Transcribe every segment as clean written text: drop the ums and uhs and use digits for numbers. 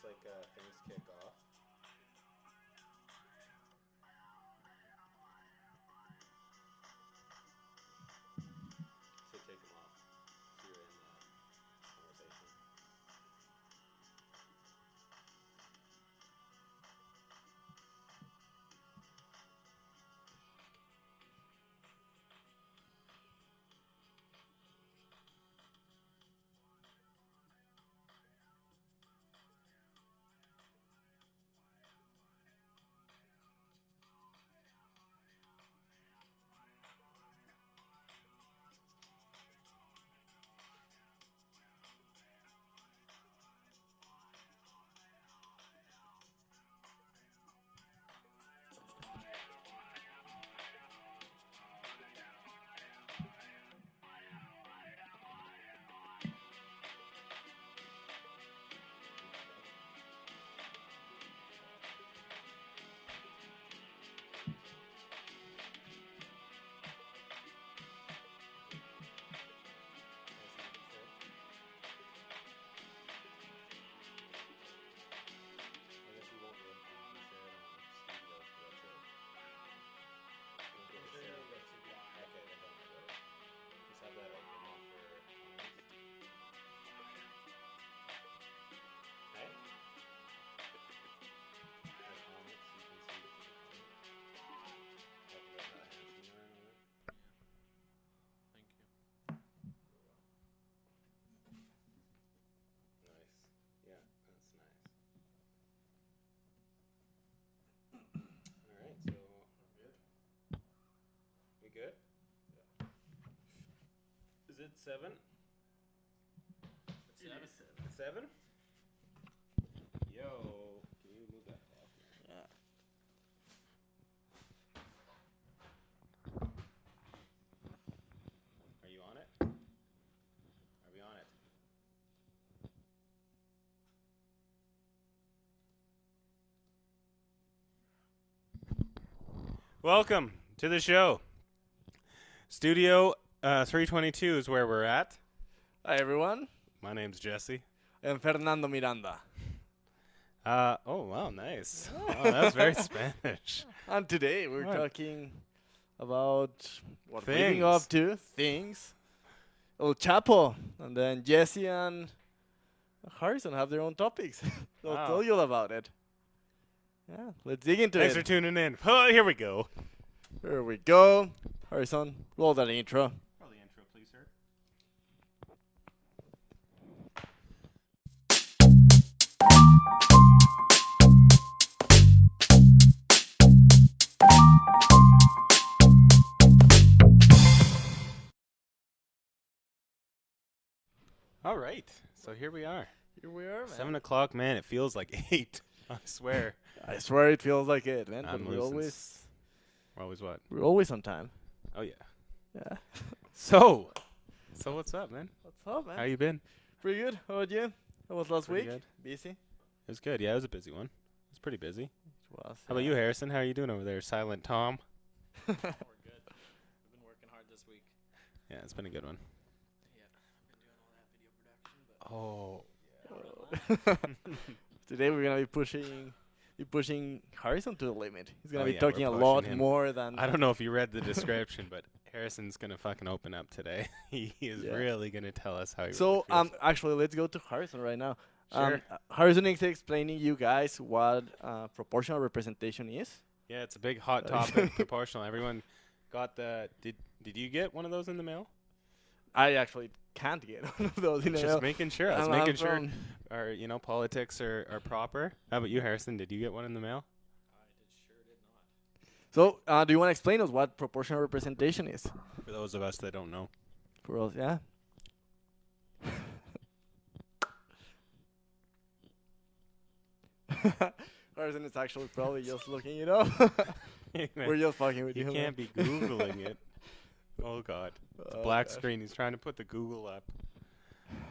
like things kick off. So take them off. So you're in the conversation. Good? Yeah. Is it 7? It's 7? Yo, can you move that clock? Yeah. Are you on it? Are we on it? Welcome to the show. Studio 322 is where we're at. Hi, everyone. My name's Jesse. I'm Fernando Miranda. Oh, wow, nice. Oh, that's very Spanish. And today we're What? talking about what we're Things. leading up to, things. El Chapo. And then Jesse and Harrison have their own topics. They'll Wow. tell you all about it. Yeah, let's dig into Thanks it. for tuning in. Oh, here we go. Here we go. Harrison, roll that intro. Roll the intro, please, sir. All right, so here we are. Here we are, man. 7 o'clock, man. It feels like 8. I swear. I swear it feels like it, man. I'm But we're losing always what? we're always on time. Oh yeah. Yeah. So what's up, man? What's up, man? How you been? Pretty good. How about you? How was last Pretty week? good. Busy? It was good. Yeah, it was a busy one. It was pretty busy. Was, How about you, Harrison? How are you doing over there, Silent Tom? We're good. I've been working hard this week. Yeah, it's been a good one. Yeah, I've been doing all that video production, but Today we're gonna be pushing Harrison to the limit. He's gonna Oh, be yeah, talking a we're lot pushing him. more than. I don't know if you read the description, but Harrison's gonna fucking open up today. He is Yeah. really gonna tell us how he So really feels. actually, let's go to Harrison right now. Sure. Harrison is explaining you guys what proportional representation is. Yeah, it's a big hot topic. Proportional. Everyone got the. Did you get one of those in the mail? I actually can't get one of those in the Just mail. making sure. I was I'm making sure from- our politics are proper. How about you, Harrison? Did you get one in the mail? sure did not. So, do you want to explain us what proportional representation is? For those of us that don't know. For us, yeah. Harrison is actually probably just looking it up. We're just fucking with you. You can't be Googling it. Oh, God. It's a black screen. He's trying to put the Google up.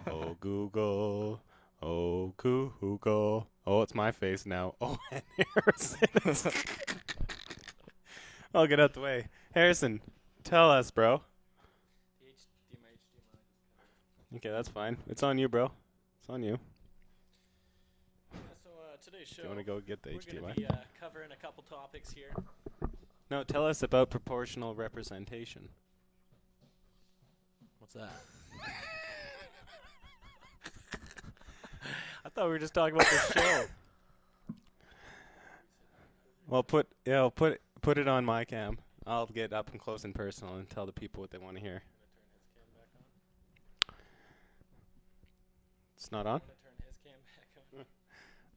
Oh, Google. Oh, Google. Oh, it's my face now. Oh, and Harrison. I'll get out the way. Harrison, tell us, bro. Okay, that's fine. It's on you, bro. It's on you. Yeah, so today's show, you want to go get the we're HDMI? going to be covering a couple topics here. No, tell us about proportional representation. What's that? I thought we were just talking about this show. Well, put it on my cam. I'll get up and close and personal and tell the people what they want to hear. It's not on? I'm going to turn his cam back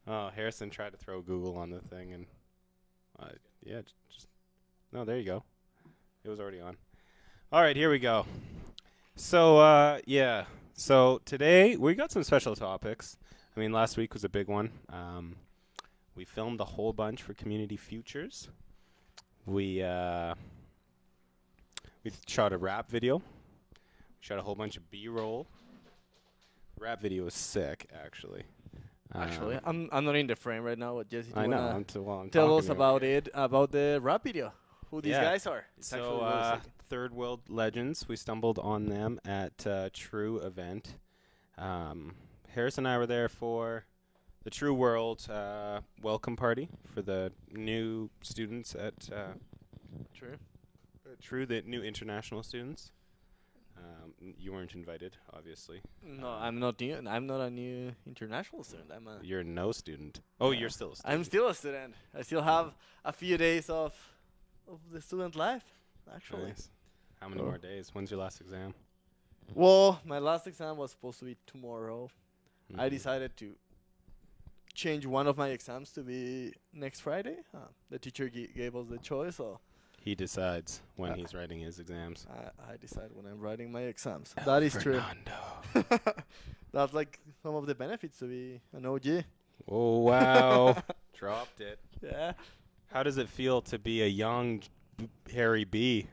on. Oh, Harrison tried to throw Google on the thing, and yeah, just no. There you go. It was already on. All right, here we go. So yeah. So today we got some special topics. I mean, last week was a big one. We filmed a whole bunch for Community Futures. We shot a rap video. We shot a whole bunch of B-roll. Rap video was sick, actually. Actually, I'm not in the frame right now. But Jesse, do I you know. wanna I'm tell talking us to you. about it, about the rap video. Who these Yeah. guys are? It's actually So, really sick. Third World Legends, we stumbled on them at True event. Harris and I were there for the True World welcome party for the new students at True. True, the new international students. You weren't invited, obviously. No, I'm not new. I'm not a new international student. You're no student. Oh, Yeah. you're still a student. I'm still a student. I still have a few days of the student life, actually. Nice. How many Oh. more days? When's your last exam? Well, my last exam was supposed to be tomorrow. I Mhm. decided to change one of my exams to be next Friday. The teacher gave us the choice, so He decides when Uh, he's writing his exams. I decide when I'm writing my exams. That is true. Fernando. That's like some of the benefits to be an OG. Oh, wow. Dropped it. Yeah. How does it feel to be a young Harry B?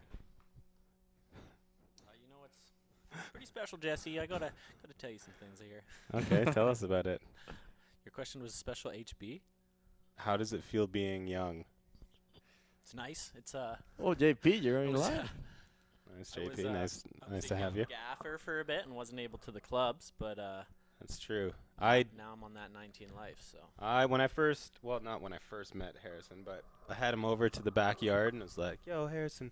You know, it's pretty special, Jesse. I gotta tell you some things here. Okay, tell us about it. Your question was special HB. How does it feel being young? It's nice. It's Oh, JP, you're I in was, line. Nice, I was, JP. Nice I was to a have young you. Gaffer for a bit and wasn't able to the clubs, but That's true. now I'm on that 19 life. So When I first, well, not when I first met Harrison, but I had him over to the backyard and was like, "Yo, Harrison,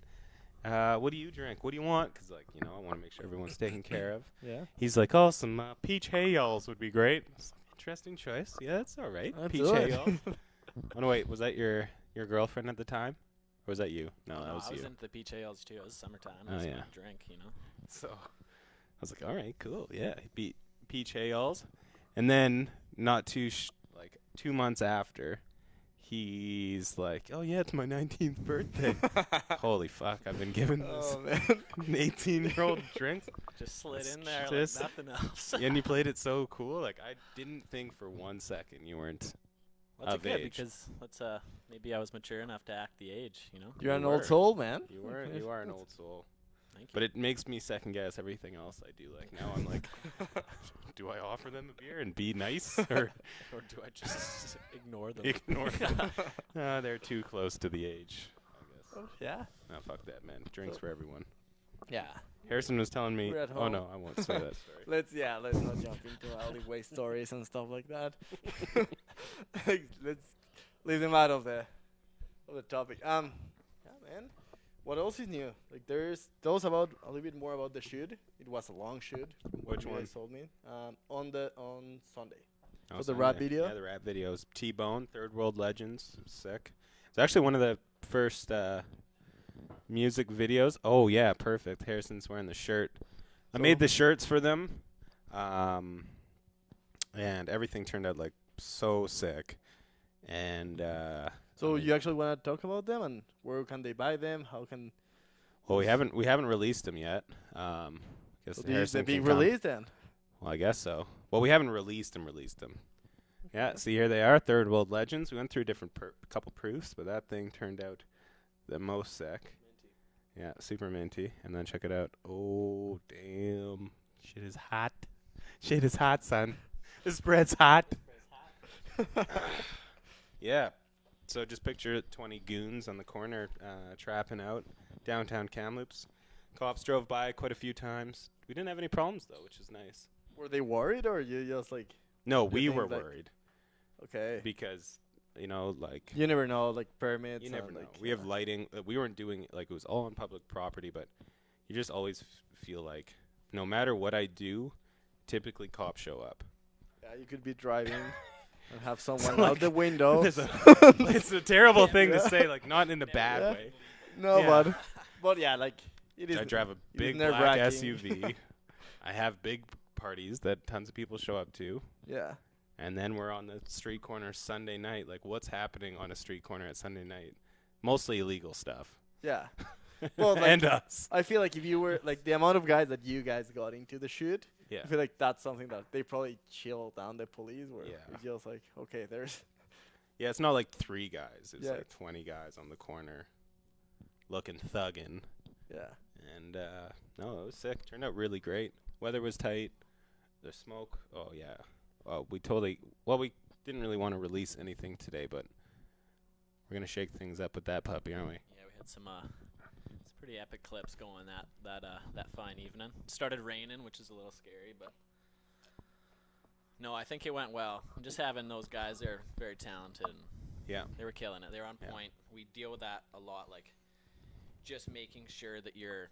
what do you drink? What do you want?" Because, like, I want to make sure everyone's taken care of. Yeah. He's like, "Oh, some peach hayals would be great." It's like, interesting choice. Yeah, that's all right. That's Peach all right. hayals. Oh no, wait, was that your girlfriend at the time, or was that you? No, that was I was you. into the peach ales too. It was summertime. Oh, I was yeah. gonna drink, So I was like, all right, cool, yeah. He beat peach hayals, and then not too 2 months after, he's like, "Oh yeah, it's my 19th birthday." Holy fuck! I've been given this Oh, man. 18-year-old drinks. Just slid That's in there just- like nothing else. And you played it so cool. Like, I didn't think for 1 second you weren't. That's of good age. because maybe I was mature enough to act the age. You're an You old were. soul, man. You are an old soul. Thank you. But it makes me second guess everything else I do. Like, now I'm like, do I offer them a beer and be nice, or or do I just ignore them? ignore them? They're too close to the age, I guess. Oh, yeah. No, fuck that, man. Drinks for everyone. Yeah. Harrison was telling me. We're at Oh home. no, I won't say that story. Let's not jump into alleyway stories and stuff like that. Let's leave them out of the topic. Yeah, man. What else is new? Like, tell us about a little bit more about the shoot. It was a long shoot. from what Which you one? guys told me. On Sunday. Oh, For the rap Sunday. video? Yeah, the rap videos. T-Bone, Third World Legends. Sick. It's actually one of the first music videos. Oh yeah, perfect. Harrison's wearing the shirt. I made the shirts for them, and everything turned out like so sick. And So I mean, you actually want to talk about them and where can they buy them? How can? well, we haven't released them yet. Guess So these Harrison they being can come. released then? Well, I guess so. Well, we haven't released them. Yeah, see, here they are, Third World Legends. We went through different couple proofs, but that thing turned out the most sick. Yeah, super minty. And then check it out. Oh, damn. Shit is hot. Shit is hot, son. This bread's hot. Yeah. So just picture 20 goons on the corner trapping out downtown Kamloops. Cops drove by quite a few times. We didn't have any problems, though, which is nice. Were they worried or you just like? No, You we think were like- worried. Okay. because you know, like You never know, like permits. you never and, know. like, We have lighting. We weren't doing like it was all on public property, but you just always feel like no matter what I do, typically cops show up. Yeah, you could be driving and have So, someone like, out the window. It's a terrible thing to Yeah. say, like not in a bad Yeah. way. No, Yeah. but yeah, like it is. I drive a it is big black nerve-wracking. SUV. I have big parties that tons of people show up to. Yeah. And then we're on the street corner Sunday night. Like, what's happening on a street corner at Sunday night? Mostly illegal stuff. Yeah. Well, like, and us. I feel like if you were like the amount of guys that you guys got into the shoot, Yeah. I feel like that's something that they probably chill down the police. Where Yeah. it's just like, okay, there's. Yeah, it's not like 3 guys. It's Yeah. like 20 guys on the corner looking thuggin'. Yeah. And, no, it was sick. Turned out really great. Weather was tight. The smoke. Oh, yeah. We didn't really want to release anything today, but we're going to shake things up with that puppy, aren't we? Yeah, we had some pretty epic clips going that fine evening. It started raining, which is a little scary, but no, I think it went well. Just having those guys, they're very talented. And Yeah. they were killing it. They were on Yeah. point. We deal with that a lot, like just making sure that you're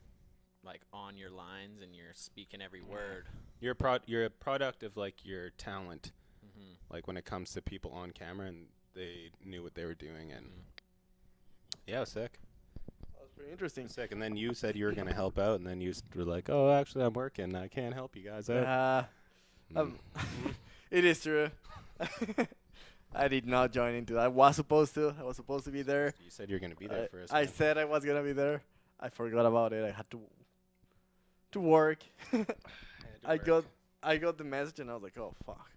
like on your lines and you're speaking every word. You're a product of, like, your talent. Mm-hmm. Like, when it comes to people on camera, and they knew what they were doing. And, Mm-hmm. yeah, it was sick. That was pretty interesting. Sick. And then you said you were going to help out, and then you were like, oh, actually, I'm working. I can't help you guys out. Mm. It is true. I did not join into that. I was supposed to. I was supposed to be there. You said you were going to be there for us. I said I was gonna be there. I forgot about it. I had to work. I got the message and I was like, oh fuck.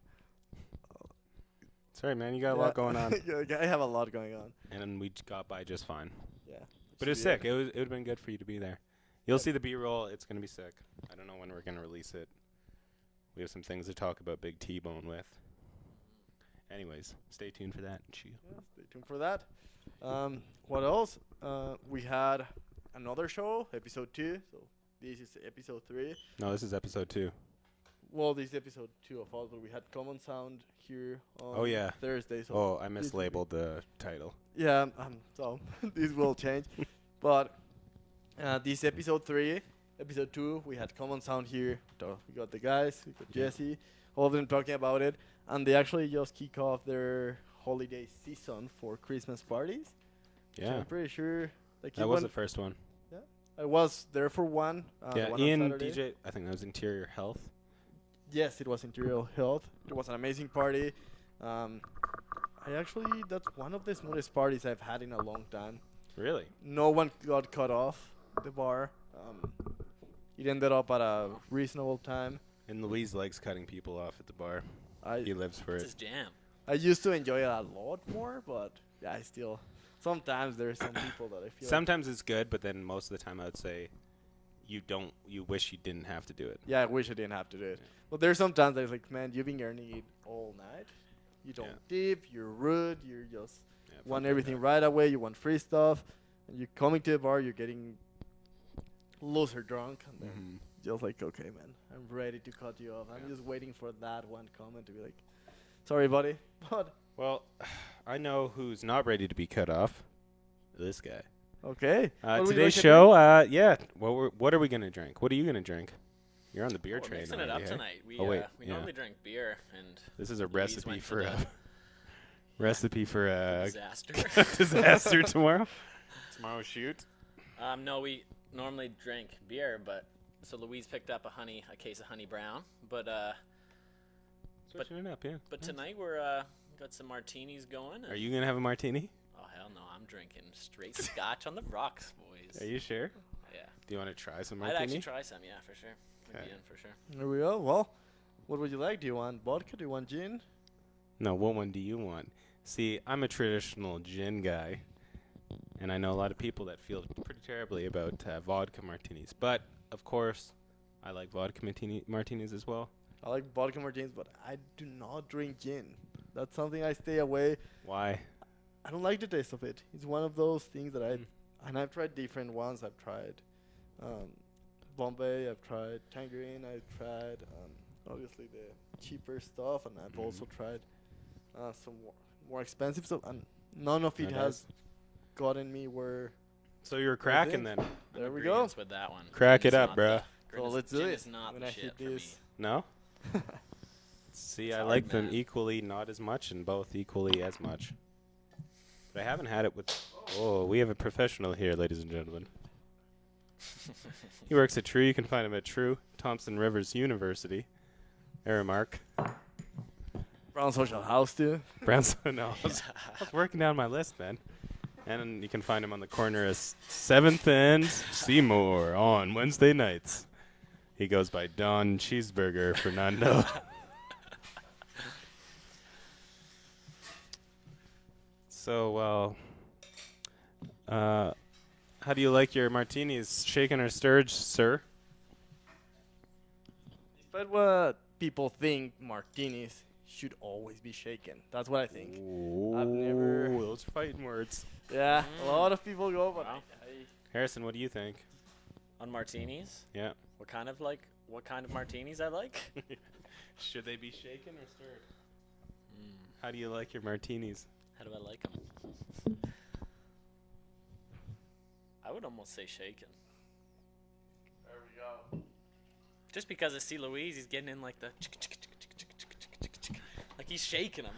Sorry, man. You got a lot going on. Yeah, I have a lot going on. And then we got by just fine. Yeah. But it was sick. It would have been good for you to be there. You'll see the B-roll. It's going to be sick. I don't know when we're going to release it. We have some things to talk about Big T-Bone with. Anyways, stay tuned for that. Yeah, stay tuned for that. What else? We had another show, episode 2. So this is episode 3. No, this is episode 2. Well, this is episode 2 of us, but we had Common Sound here on Oh, yeah. Thursday. So Oh, I mislabeled the title. yeah, so this will change. But this episode 3, episode 2, we had Common Sound here. So we got the guys, we got Yeah. Jesse, all of them talking about it. And they actually just kick off their holiday season for Christmas parties. So Yeah. I'm pretty sure That was the first one. I was there for one. Yeah, one on Ian, Saturday. DJ, I think that was Interior Health. Yes, it was Interior Health. It was an amazing party. That's one of the smoothest parties I've had in a long time. Really? No one got cut off the bar. It ended up at a reasonable time. And Louise likes cutting people off at the bar. He I lives for It's it. his jam. used to enjoy it a lot more, but yeah, I still sometimes there's some people that I feel Sometimes it's good, but then most of the time I would say you wish you didn't have to do it. yeah, I wish I didn't have to do it. But there's sometimes there's like, man, you've been earning it all night. You don't tip, you're rude, you're just Yeah, want fuck everything that. right away, you want free stuff, and you're coming to the bar, you're getting loser drunk, and then Mhm. just like, okay, man, I'm ready to cut you off. I'm just waiting for that one comment to be like, sorry, buddy, but Well, I know who's not ready to be cut off. This guy. okay. What would you Today's like to show, yeah. What are we gonna drink? What are you gonna drink? You're on the beer We're train. mixing it already, up hey? tonight. We Oh, wait, we yeah. normally drink beer, and This is a Louise recipe went to for the recipe for disaster. disaster tomorrow. Tomorrow's shoot. No, we normally drink beer, but so Louise picked up a case of honey brown, but Switching it up, yeah. but Nice. tonight we're got some martinis going. Are you gonna have a martini? Oh hell no, I'm drinking straight scotch on the rocks, boys. Are you sure? Yeah, Do you want to try some I'd martini? actually try some. Yeah, for sure. I'd Okay. be in for sure. There we go. Well, what would you like? Do you want vodka? Do you want gin? No, what one do you want? See, I'm a traditional gin guy, and I know a lot of people that feel pretty terribly about vodka martinis. But, of course, I like vodka martinis as well. I like vodka martinis, but I do not drink gin. That's something I stay away. Why? I don't like the taste of it. It's one of those things that Mm. and I've tried different ones. I've tried Bombay, I've tried Tangerine, I've tried obviously the cheaper stuff, and I've also tried some more expensive stuff, and none of it That has is. gotten me where. So you were cracking think- then? There we go. Agreements with that one. Crack Gin it is up, not bruh. the- So gin is- let's do gin it. is not When the I shit hit for this. me. No? See, It's I hard, like them man. equally, not as much, and both equally as much. But I haven't had it with. Oh, we have a professional here, ladies and gentlemen. He works at True. You can find him at True, Thompson Rivers University. Aramark. Brown Social House too. Brownstone. No, I was working down my list, man. And you can find him on the corner of 7th and Seymour on Wednesday nights. He goes by Don Cheeseburger Fernando. So, how do you like your martinis? Shaken or stirred, sir? Despite what people think, martinis should always be shaken. That's what I think. I've never- Ooh, those are fighting words. Yeah, a Mm. lot of people go, but Wow. Harrison, what do you think? On martinis, Yeah. what kind of martinis I like? Should they be shaken or stirred? Mm, How do you like your martinis? how do I like them? I would almost say shaken. there we go. Just because I see Louise, he's getting in like the like he's shaking them.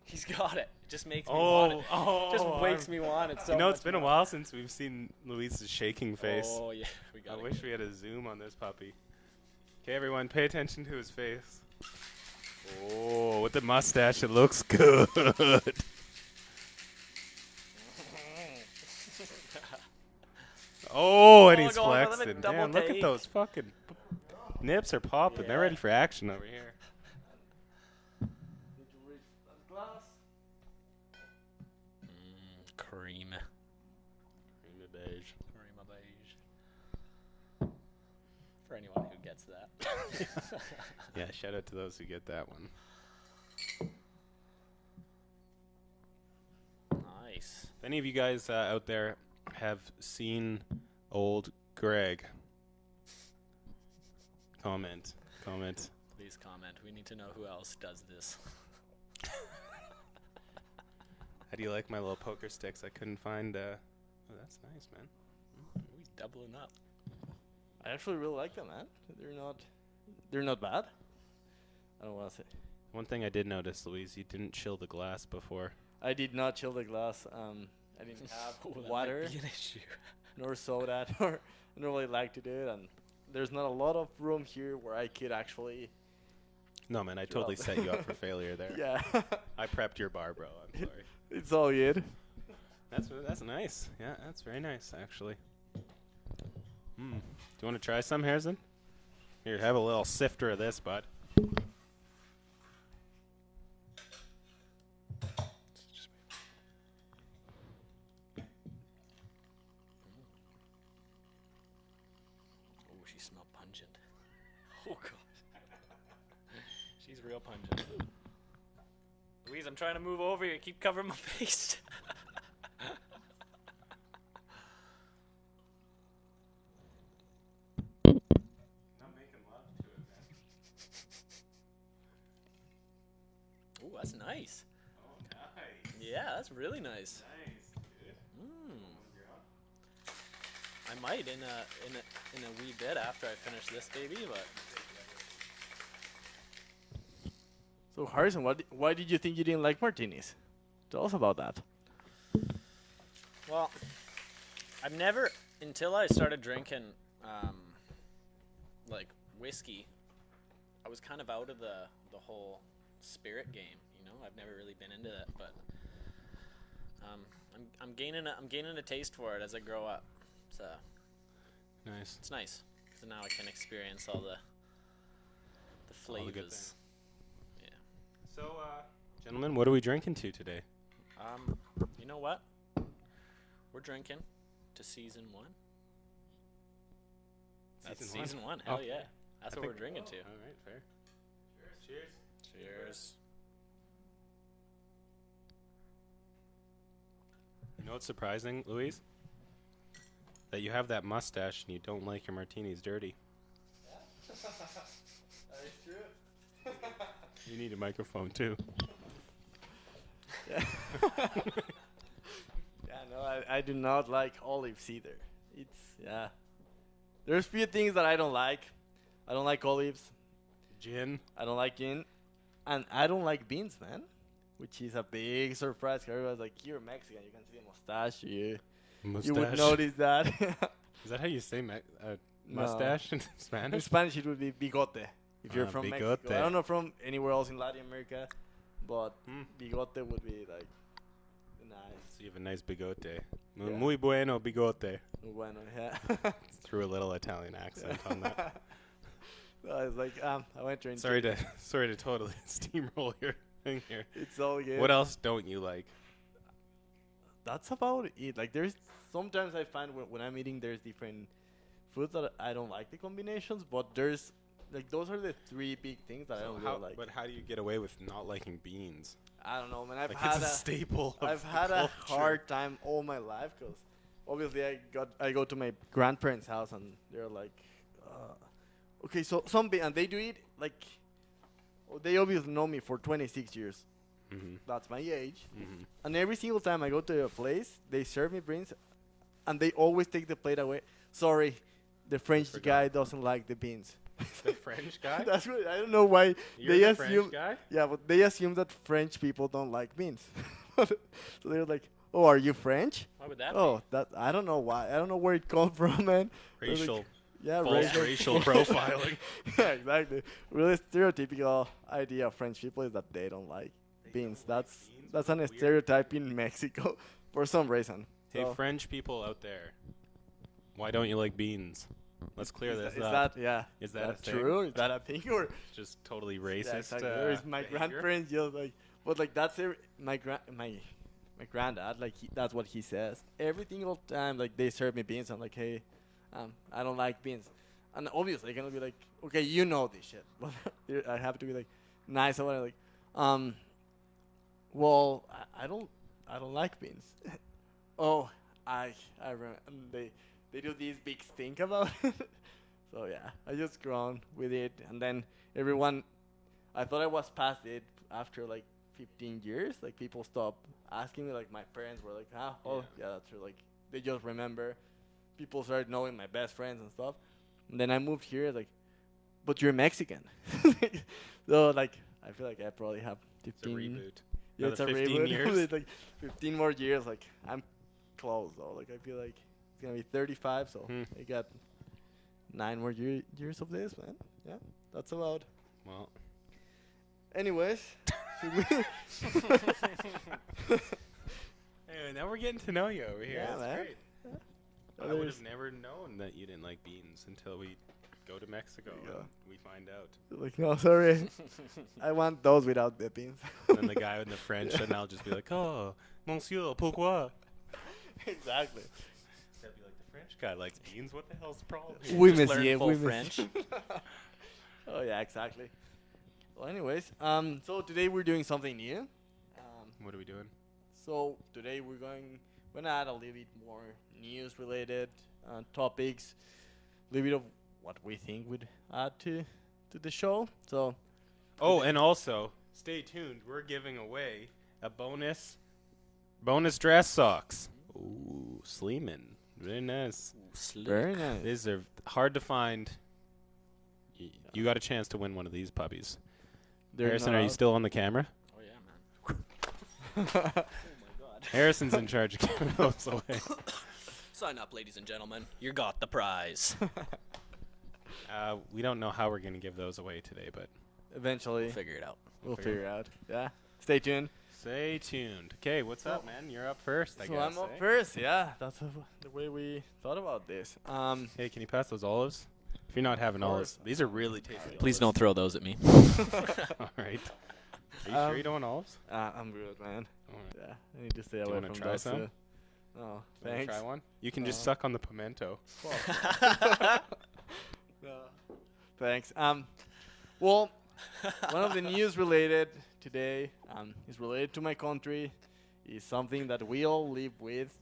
He's got it. It just makes me want it. Just wakes me want it so You know, it's much been a more. while since we've seen Luis's shaking face. Oh yeah, we I got wish we had a zoom on this puppy. Okay, everyone, pay attention to his face. Oh, with the mustache, it looks good. Oh, and Oh, he's go on, let me flexing. double Damn, look at take. those fucking nips are popping. They're Yeah. ready for action over here. Need to reach that glass. Cream. Creamy beige. Cream of beige. For anyone who gets that. Yeah, shout out to those who get that one. Nice. If any of you guys out there have seen old Greg, comment. Please comment. We need to know who else does this. How do you like my little poker sticks? I couldn't find. Oh, that's nice, man. Ooh, he's doubling up. I actually really like them, man. They're not bad. I don't want to say. One thing I did notice, Louise, you didn't chill the glass before. I did not chill the glass. I didn't have Ooh, that water might be an issue. nor soda, nor I don't really like to do it, and there's not a lot of room here where I could actually. No, man, I totally set you up for failure there. Yeah, I prepped your bar, bro. I'm sorry. it's all good. That's nice. Yeah, that's very nice, actually. Do you want to try some, Harrison? Here, have a little sifter of this, bud. Oh, she smelled pungent. Oh god. She's real pungent. Louise, I'm trying to move over here. Keep covering my face. Not making love to it, man. Ooh, that's nice. Oh, nice. Yeah, that's really nice. Nice, dude. I might in a wee bit after I finish this baby, but So Harrison, why did you think you didn't like martinis? Tell us about that. well, I've never until I started drinking like whiskey. I was kind of out of the whole spirit game, you know. I've never really been into that, but I'm gaining a taste for it as I grow up. So Nice. it's nice. So now I can experience all the All the good flavors. So, gentlemen, what are we drinking to today? You know what? We're drinking to season 1. That's season one. Hell Okay. yeah. That's I what we're think- drinking to. All right, fair. Cheers. Cheers. You know what's surprising, Louise? That you have that mustache and you don't like your martinis dirty. That is true. You need a microphone too. Yeah, no, I do not like olives either. It's yeah. There's few things that I don't like. I don't like olives. Gin. I don't like gin, and I don't like beans, man. Which is a big surprise. Everybody's like, "You're Mexican. You can see the mustache. You would notice that." Is that how you say No. mustache in In Spanish? Spanish, it would be bigote. If you're from Mexico, bigote. I don't know from anywhere else in Latin America, but Hmm. bigote would be like nice. So you have a nice bigote. Yeah. Muy bueno bigote. Bueno, yeah. Threw a little Italian accent on that. No, it's like I went to. Sorry to totally steamroll your thing here. It's all good. What else don't you like? That's about it. Like there's sometimes I find when I'm eating there's different foods that I don't like the combinations, but there's like those are the three big things that I don't really like. But how do you get away with not liking beans? I don't know, man. I've Like had it's a staple. Of I've the had a culture. hard time all my life because obviously I go to my grandparents' house and they're like, okay, so and they do it like, they obviously know me for 26 years. Mhm. That's my age. Mhm. And every single time I go to a place, they serve me beans, and they always take the plate away. Sorry, the French forgot. guy doesn't like the beans. The French guy? That's what I don't know why You're they the assume. French guy? Yeah, but they assume that French people don't like beans. So they're like, "Oh, are you French?" Why would that Oh, that I don't know why. I don't know where it comes from, man. They're like, Racial, yeah, false racial profiling. Yeah, exactly. Really stereotypical idea of French people is that they don't like beans. That's an Weird. stereotype in Mexico for some reason. Hey, So, French people out there, why don't you like beans? Let's clear is this that, up. is Is that a that thing? true? Is that a thing or Just totally racist. yeah, exactly. Or is my behavior? grandparents just like, but like that's my granddad, like that's what he says every single time. Like they serve me beans, I'm like, hey, I don't like beans, and obviously I'm gonna be like, okay, you know this shit, but I have to be like nice about it, like, well, I don't like beans. Oh, I remember, and they do this big stink about it. So yeah, I just grown with it, and then everyone, I thought I was past it after like 15 years. Like people stopped asking me. Like my parents were like, "Ah, oh yeah, that's true." Like they just remember. People started knowing my best friends and stuff. And then I moved here. Like, but you're Mexican. So like I feel like I probably have It's a 15. reboot. Yeah, it's a Another 15 reboot. years? It's like 15 more years. Like I'm close though. Like I feel like it's gonna be 35. So I got 9 more years of this, man. Yeah, that's about. Well, Anyways, should we? anyway, now we're getting to know you over here. Yeah, That's man. great. I Others- would have never known that you didn't like beans until we go to Mexico There you go. and we find out. Like, no, sorry. I want those without the beans. And then the guy in the French, and I'll just be like, "Oh, monsieur, pourquoi?" Exactly. That'd be like the French guy likes beans. What the hell's the problem? here?" Oui, Just learn monsieur. full Oui, French. monsieur. Oh yeah, exactly. Well, anyways, so today we're doing something new. What are we doing? So today we're gonna add a little bit more news-related topics, a little bit of what we think would add to the show. So Oh, and also, stay tuned. We're giving away a bonus dress socks. Ooh, Sleeman. Very nice. very nice. These are hard to find. You got a chance to win one of these puppies. They're Harrison, not are you out. still on the camera? Oh yeah, man. Oh my god. Harrison's in charge of giving those away. Sign up, ladies and gentlemen. You got the prize. We don't know how we're going to give those away today, but Eventually, We'll figure it out. we'll figure it out. Yeah. Stay tuned. stay tuned. Okay, what's up, man? You're up first, I So guess. I'm up eh? first. Yeah, that's the way we thought about this. Hey, can you pass those olives? If you're not having Of olives, course. these are really tasty. Please don't olives. throw those at me. All right. Are you Um, sure you don't want olives? I'm good, man. All right. Yeah, I need to stay you away wanna from try those. some? No, You wanna thanks. try one? You can just Uh, suck on the pimento. No, thanks. Well, one of the news related today is related to my country. Is something that we all live with,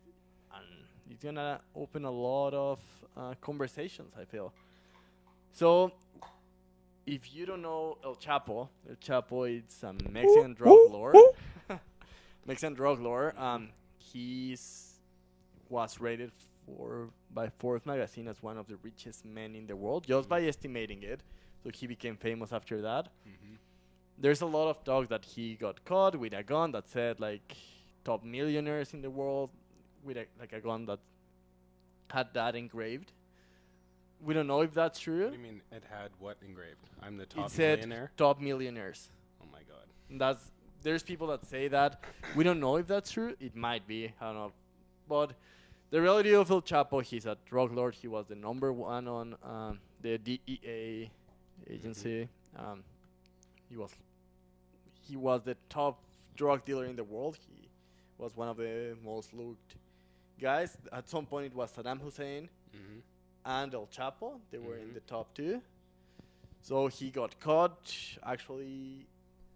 and it's gonna open a lot of conversations, I feel. So, if you don't know El Chapo is a Mexican drug lord. Mexican drug lord. He's was rated by Forbes magazine as one of the richest men in the world, just by estimating it. So he became famous after that. Mm-hmm. There's a lot of dogs that he got caught with a gun that said like top millionaires in the world, with a gun that had that engraved. We don't know if that's true. What do you mean it had what engraved? I'm the top It said millionaire? top millionaires. Oh my god. And there's people that say that. We don't know if that's true. It might be. I don't know. But the reality of El Chapo, he's a drug lord. He was the number one on the DEA agency. He was the top drug dealer in the world. He was one of the most looked guys. At some point, it was Saddam Hussein Mm-hmm. and El Chapo. They were in Mhm. the top two. So he got caught actually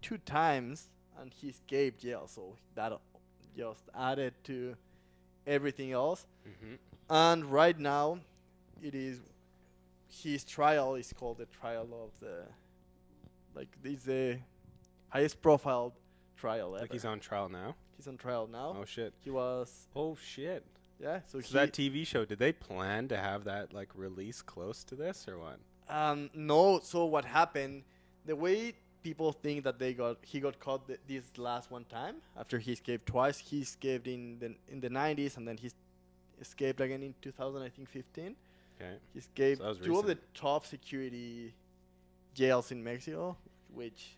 2 times, and he escaped jail. So that just added to everything else. Mm-hmm. And right now, his trial is called the trial of it's the highest profile trial ever. Like he's on trial now? He's on trial now. Oh shit. He was, Oh shit. yeah. So So that TV show, did they plan to have that like release close to this or what? no. So what happened? The way people think that he got caught this last one time after he escaped twice. He escaped in the 90s, and then he escaped again in 2000, I think 15. Okay. He escaped So that was two of the recent. top security jails in Mexico, which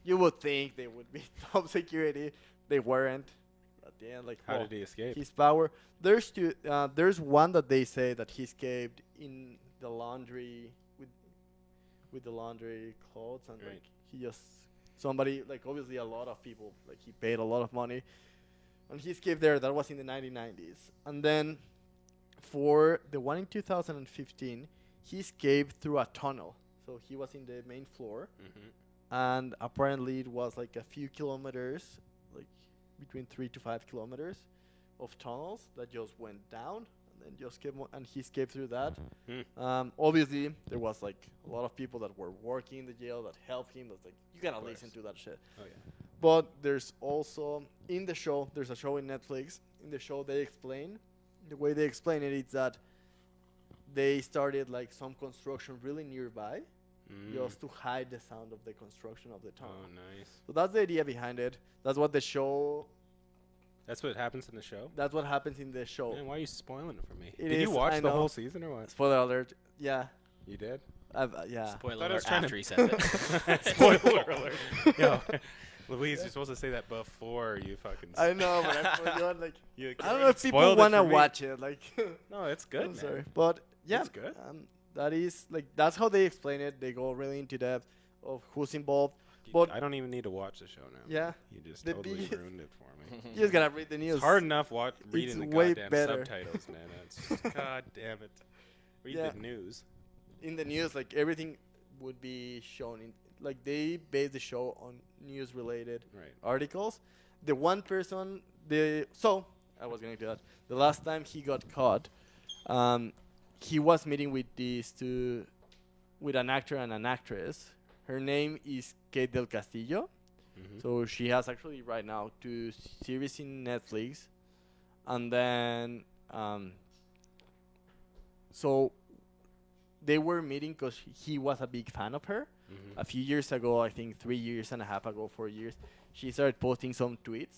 you would think they would be top security. They weren't. At the end, How did he escape? his power. There's one that they say that he escaped in the laundry with the laundry clothes, and Right. like he just somebody, like obviously a lot of people, like he paid a lot of money, and he escaped there. That was in the 1990s, and then for the one in 2015, he escaped through a tunnel. So he was in the main floor, Mm-hmm. and apparently it was like a few kilometers, like between 3 to 5 kilometers of tunnels that just went down, and then just kept and he escaped through that. Obviously there was like a lot of people that were working in the jail that helped him. That's like, you gotta Of listen course. to that shit. Oh yeah. But there's also in the show, there's a show in Netflix. In the show they explain, the way they explain it is that they started like some construction really nearby, just to hide the sound of the construction of the tunnel. Oh nice. So that's the idea behind it. That's what the show. That's what happens in the show? That's what happens in the show. Man, why are you spoiling it for me? It Did you is, watch I the know. whole season or what? Spoiler alert. Yeah. You did? Yeah. Spoiler Thought I was alert trying to- after he said it. Spoiler alert. Yo, Louise, you're supposed to say that before you fucking. I know, but I forgot. Like, You I don't know if people spoiled it wanna for me. watch it. Like, No, it's good. I'm man. sorry, but yeah, It's good. that is like that's how they explain it. They go really into depth of who's involved. You- But- I don't even need to watch the show now. Yeah. You just The totally biggest- ruined it for me. You just gotta read the news. It's hard enough reading the way goddamn better. subtitles, man. It's just, God damn it. Read Yeah. the news. In the news, like everything would be shown in. Like they base the show on news-related Right. articles. The one person, so I was going to do that. The last time he got caught, he was meeting with with an actor and an actress. Her name is Kate del Castillo. Mm-hmm. So she has actually right now 2 series in Netflix, and then so they were meeting because he was a big fan of her. Mm-hmm. A few years ago, I think 3 years and a half ago, 4 years, she started posting some tweets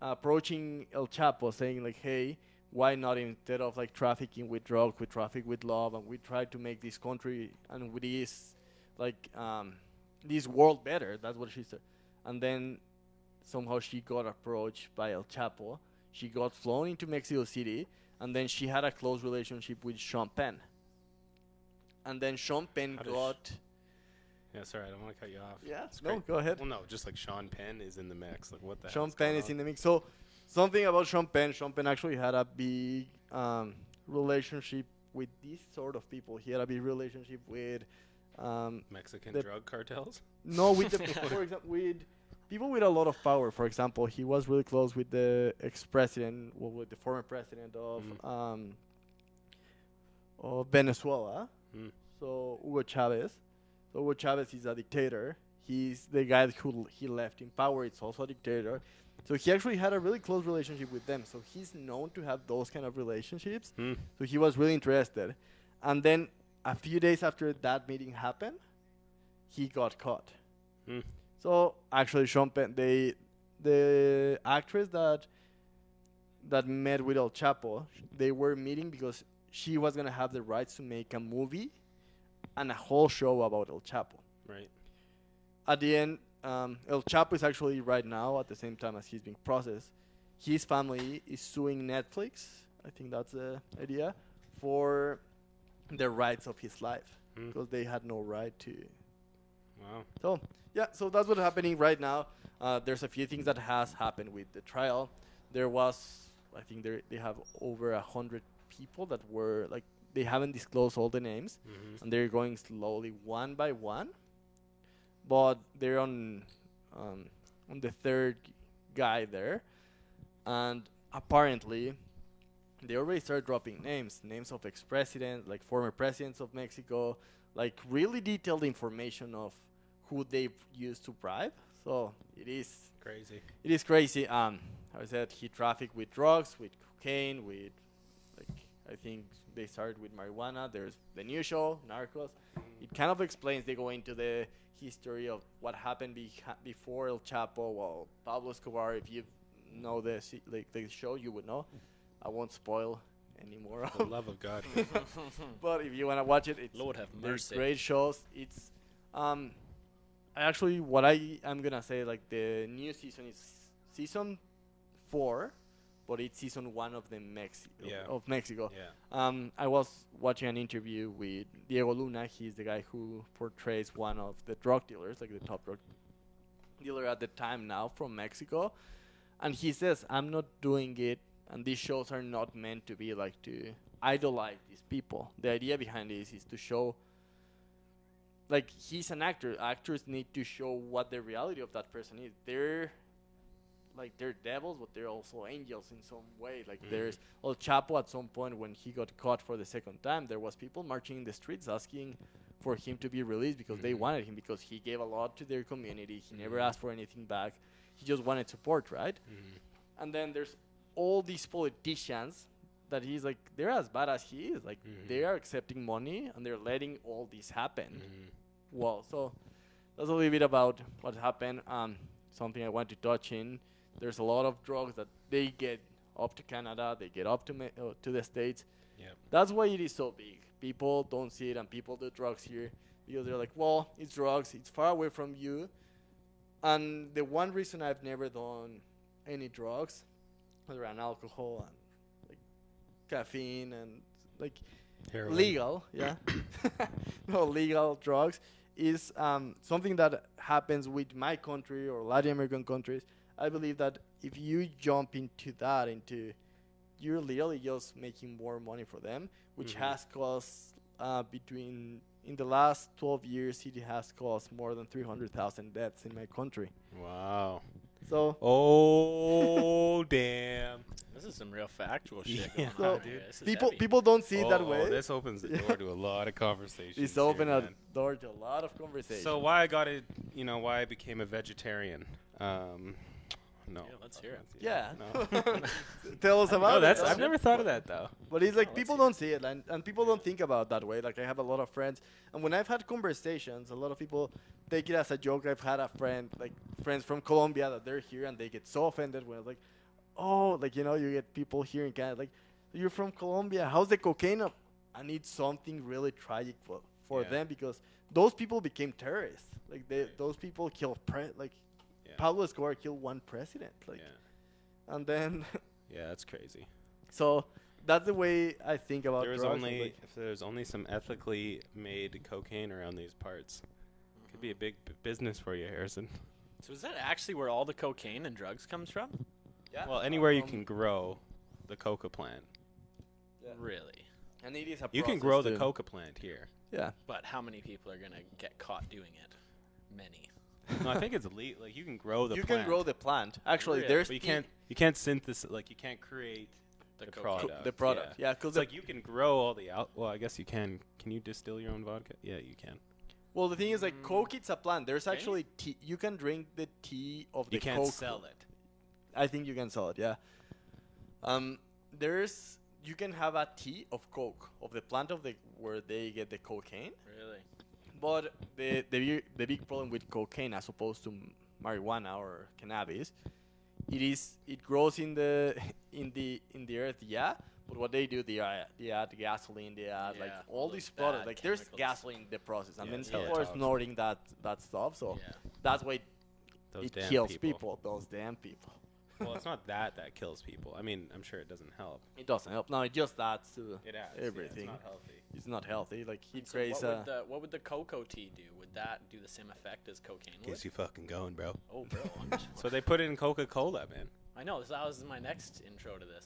approaching El Chapo, saying like, "Hey, why not instead of like trafficking with drugs, we traffic with love, and we try to make this country and with this like this world better." That's what she said. And then somehow she got approached by El Chapo. She got flown into Mexico City, and then she had a close relationship with Sean Penn. And then Sean Penn How does got. Yeah, sorry, I don't want to cut you off. Yeah, It's no, great. go ahead. Well, no, just like Sean Penn is in the mix. Like, what the Sean hell's Penn going is on? in the mix. So, something about Sean Penn. Sean Penn actually had a big relationship with these sort of people. He had a big relationship with, Mexican the- drug cartels? no, with the, for example, with people with a lot of power. For example, he was really close with the ex-president, well, with the former president of Venezuela. Mm. So Hugo Chavez. So Hugo Chavez is a dictator. He's the guy who he left in power. It's also a dictator. So he actually had a really close relationship with them. So he's known to have those kind of relationships. Hmm. So he was really interested. And then a few days after that meeting happened, he got caught. Hmm. So actually, Sean Penn, the actress that met with El Chapo, they were meeting because she was gonna have the rights to make a movie and a whole show about El Chapo. Right. At the end, El Chapo is actually right now, at the same time as he's being processed, his family is suing Netflix, I think that's the idea, for the rights of his life Hmm. because they had no right to. Wow. So yeah, so that's what's happening right now. There's a few things that has happened with the trial. There was, I think they have over 100 people that were like, they haven't disclosed all the names, Mm-hmm. and they're going slowly one by one. But they're on the third guy there, and apparently they already started dropping names of ex-presidents, like former presidents of Mexico, like really detailed information of who they've used to bribe. So it is Crazy. crazy. How I said, he trafficked with drugs, with cocaine, with like, I think they started with marijuana. There's the new show, Narcos. It kind of explains, they go into the history of what happened before El Chapo, well, Pablo Escobar. If you know the show, you would know. I won't spoil anymore. For the love of God. But if you want to watch it, it's Lord have they're mercy. great shows. It's actually, what I'm gonna say, like, the new season is season 4, but it's season 1 of Yeah. of Mexico. Yeah. I was watching an interview with Diego Luna. He's the guy who portrays one of the drug dealers, like the top drug dealer at the time now from Mexico. And he says, I'm not doing it, and these shows are not meant to be like to idolize these people. The idea behind this is to show, like, he's an actor. Actors need to show what the reality of that person is. They're devils, but they're also angels in some way. Like, there's El Chapo. At some point when he got caught for the second time, there was people marching in the streets asking for him to be released because they wanted him, because he gave a lot to their community. He never asked for anything back. He just wanted support, right? And then there's all these politicians that he's like, they're as bad as he is. Like, they are accepting money and they're letting all this happen. Well, so that's a little bit about what happened. Something I want to touch in. There's a lot of drugs that they get up to Canada, they get up to the States. Yep. That's why it is so big. People don't see it, and people do drugs here because they're like, well, it's drugs, it's far away from you. And the one reason I've never done any drugs, other than alcohol and like caffeine and like Heroin. legal, yeah, no, legal drugs, is something that happens with my country or Latin American countries. I believe that if you jump into that, you're literally just making more money for them, which has cost in the last 12 years, it has caused more than 300,000 deaths in my country. Wow. So Oh, damn. This is some real factual shit Yeah. going on, So, dude. This is people heavy. people don't see it that Oh, way. this opens the door to a lot of conversations. It's here, open a man. door to a lot of conversation. So why I became a vegetarian? No. Yeah, let's hear it. Yeah. No. Tell us about No, it. that's Tell I've us. never thought of that though. But it's like Oh, people let's don't see it, and people don't think about that way. Like, I have a lot of friends, and when I've had conversations, a lot of people take it as a joke. I've had friends from Colombia that they're here, and they get so offended when I was like, oh, like, you get people here in Canada, like, you're from Colombia, how's the cocaine up? And it's something really tragic for Yeah. them, because those people became terrorists. Like, those people killed, Yeah. Pablo Escobar killed one president. Like, Yeah. and then, Yeah, that's crazy. so that's the way I think about There's drugs. only if there's only some ethically made cocaine around these parts. Could be a big business for you, Harrison. So is that actually where all the cocaine and drugs comes from? Yeah. Well, anywhere you can grow the coca plant. Yeah. Really? And it is a You can process grow the too. coca plant here. Yeah. But how many people are going to get caught doing it? Many. No, I think it's elite. Like, you can grow the You plant. can grow the plant. Actually, Really? there's But you can't synthesize, like, you can't create The the cocaine. product. the product. Yeah, because It's like you can grow all the well, I guess you can. Can you distill your own vodka? Yeah, you can. well, the thing is, like, Mm. Coke, it's a plant. There's Can you? actually tea. You can drink the tea of the You can't Coke. sell it. I think you can sell it. Yeah. You can have a tea of coke of the plant of the where they get the cocaine. Really? But the big problem with cocaine as opposed to marijuana or cannabis, it grows in the earth, yeah. But what they do, they add gasoline, they add like Yeah, all all these those products. bad Like there's chemicals. gasoline in the process, and Yeah, then it's people hella are toxic. snorting that stuff. So Yeah. that's why Those it damn kills people. people. Those damn people. Well, it's not that kills people. I mean, I'm sure it doesn't help. It doesn't help. No, it just adds to It adds. everything. Yeah, it's not healthy. It's not healthy. Like he And so creates what would the cocoa tea do? Would that do the same effect as cocaine would? Gets you fucking going, bro. Oh, bro. I'm just- So they put it in Coca-Cola, man. I know. That was my next intro to this.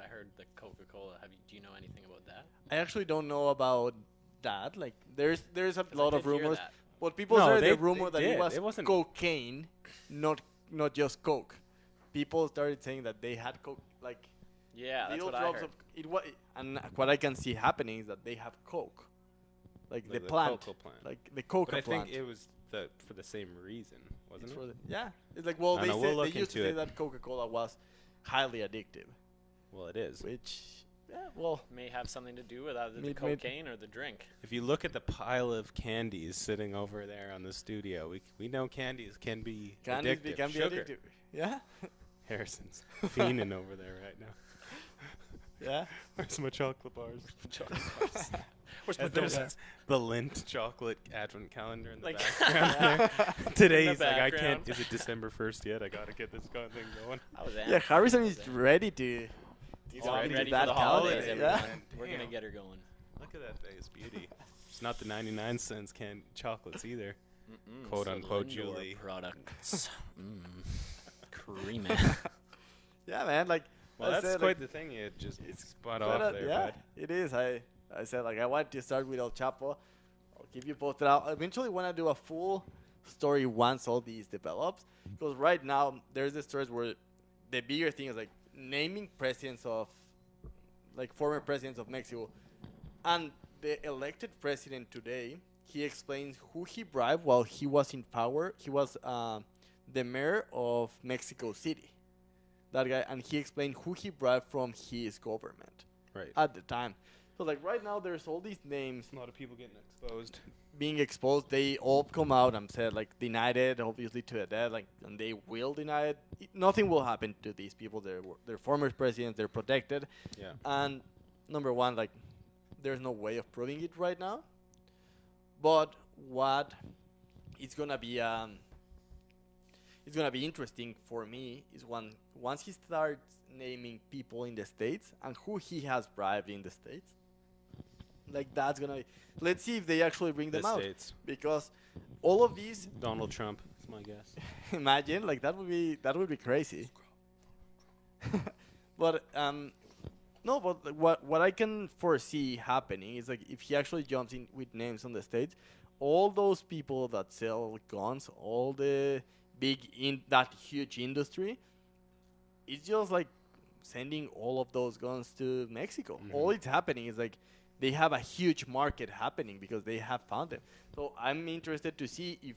I heard the Coca-Cola. Do you know anything about that? I actually don't know about that. Like there's a 'Cause I lot of did hear rumors. that. But people No, started they- the rumor they that it did. was It wasn't- cocaine, not just coke. People started saying that they had coke, like Yeah, that's little what I drops heard. of it. And what I can see happening is that they have coke, like the plant, cocoa plant. like the coca But I plant. think it was for the same reason, wasn't It's it? for yeah, it's like well I they don't know, we'll said look they used to into say it. that Coca-Cola was highly addictive, Well, it is. which yeah, well May have something to do with either the Made- cocaine or the drink. If you look at the pile of candies sitting over there on the studio, we know candies can be candies addictive. can be Sugar. addictive. Yeah, Harrison's fiending over there right now. yeah. Where's my chocolate bars? Where's And there's the Lindt chocolate advent calendar in the Like- background there. Today In the he's like, I background. can't. Is it December 1st yet? I gotta get this thing going. I was Yeah, Harrison is ready to. He's Oh, ready, ready for that the calendar, holidays, yeah. everyone. man. We're gonna Damn. get her going. Look at that face, beauty. It's not the 99 cents chocolates either. Mm-mm, Quote, it's the unquote, Lindor Julie. products. Creamy. Yeah, man. Like Well, I that's said, quite like, the thing. You just it's spot quite off a- there, yeah, bud. it is. I said like I want to start with El Chapo. I'll keep you posted. I'll eventually want to do a full story once all these develops. Because right now there's the stories where the bigger thing is like naming presidents of, like former presidents of Mexico, and the elected president today. He explains who he bribed while he was in power. He was the mayor of Mexico City. That guy, and he explained who he bribed from his government Right. at the time. So like right now, there's all these names A lot of people getting exposed. being exposed. They all come out and said like denied it, obviously to the death, like, and they will deny it. Nothing will happen to these people. They're former presidents. They're protected. Yeah. And number one, like, there's no way of proving it right now. But what it's gonna be interesting for me is once he starts naming people in the states and who he has bribed in the states. Like that's gonna be, let's see if they actually bring them The out, States. because all of these Donald Trump is my guess. imagine like that would be crazy. But no, but like, what I can foresee happening is like if he actually jumps in with names on the states, all those people that sell guns, all the big in that huge industry, it's just like sending all of those guns to Mexico. Mhm. All it's happening is like they have a huge market happening because they have found them. So I'm interested to see if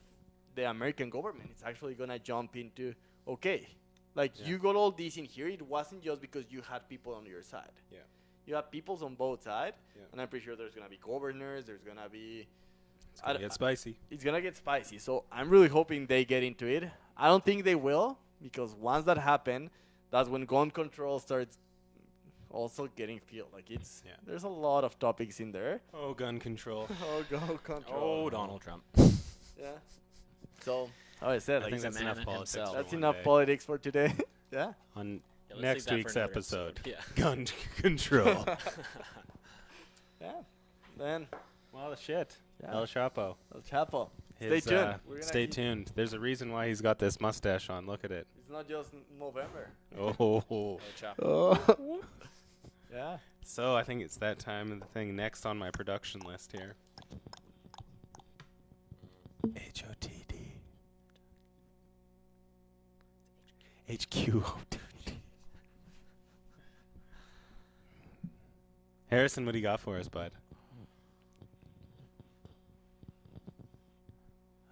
the American government is actually gonna jump into okay. Like Yeah. you got all these in here. It wasn't just because you had people on your side. Yeah. You have peoples on both sides, Yeah. and I'm pretty sure there's gonna be governors. There's gonna be. It's gonna get spicy. It's gonna get spicy. So I'm really hoping they get into it. I don't think they will, because once that happens, that's when gun control starts also getting feel like it's. Yeah. There's a lot of topics in there. Oh, gun control. Oh, gun control. Oh, Donald Trump. Yeah. So, how I said, I like think that's man enough in politics. himself. for that's one enough day. politics for today. Yeah. On Yeah, let's next leave that for week's another episode, Yeah. gun control. Yeah. Then Well, shit. Yeah. El Chapo. El Chapo. Stay His, tuned. We're gonna Stay keep- tuned. There's a reason why he's got this mustache on. Look at it. It's not just November. Oh. Oh, chop. Oh. Yeah. So I think it's that time of the thing next on my production list here. HOTD. HQOTD. Harrison, what do you got for us, bud?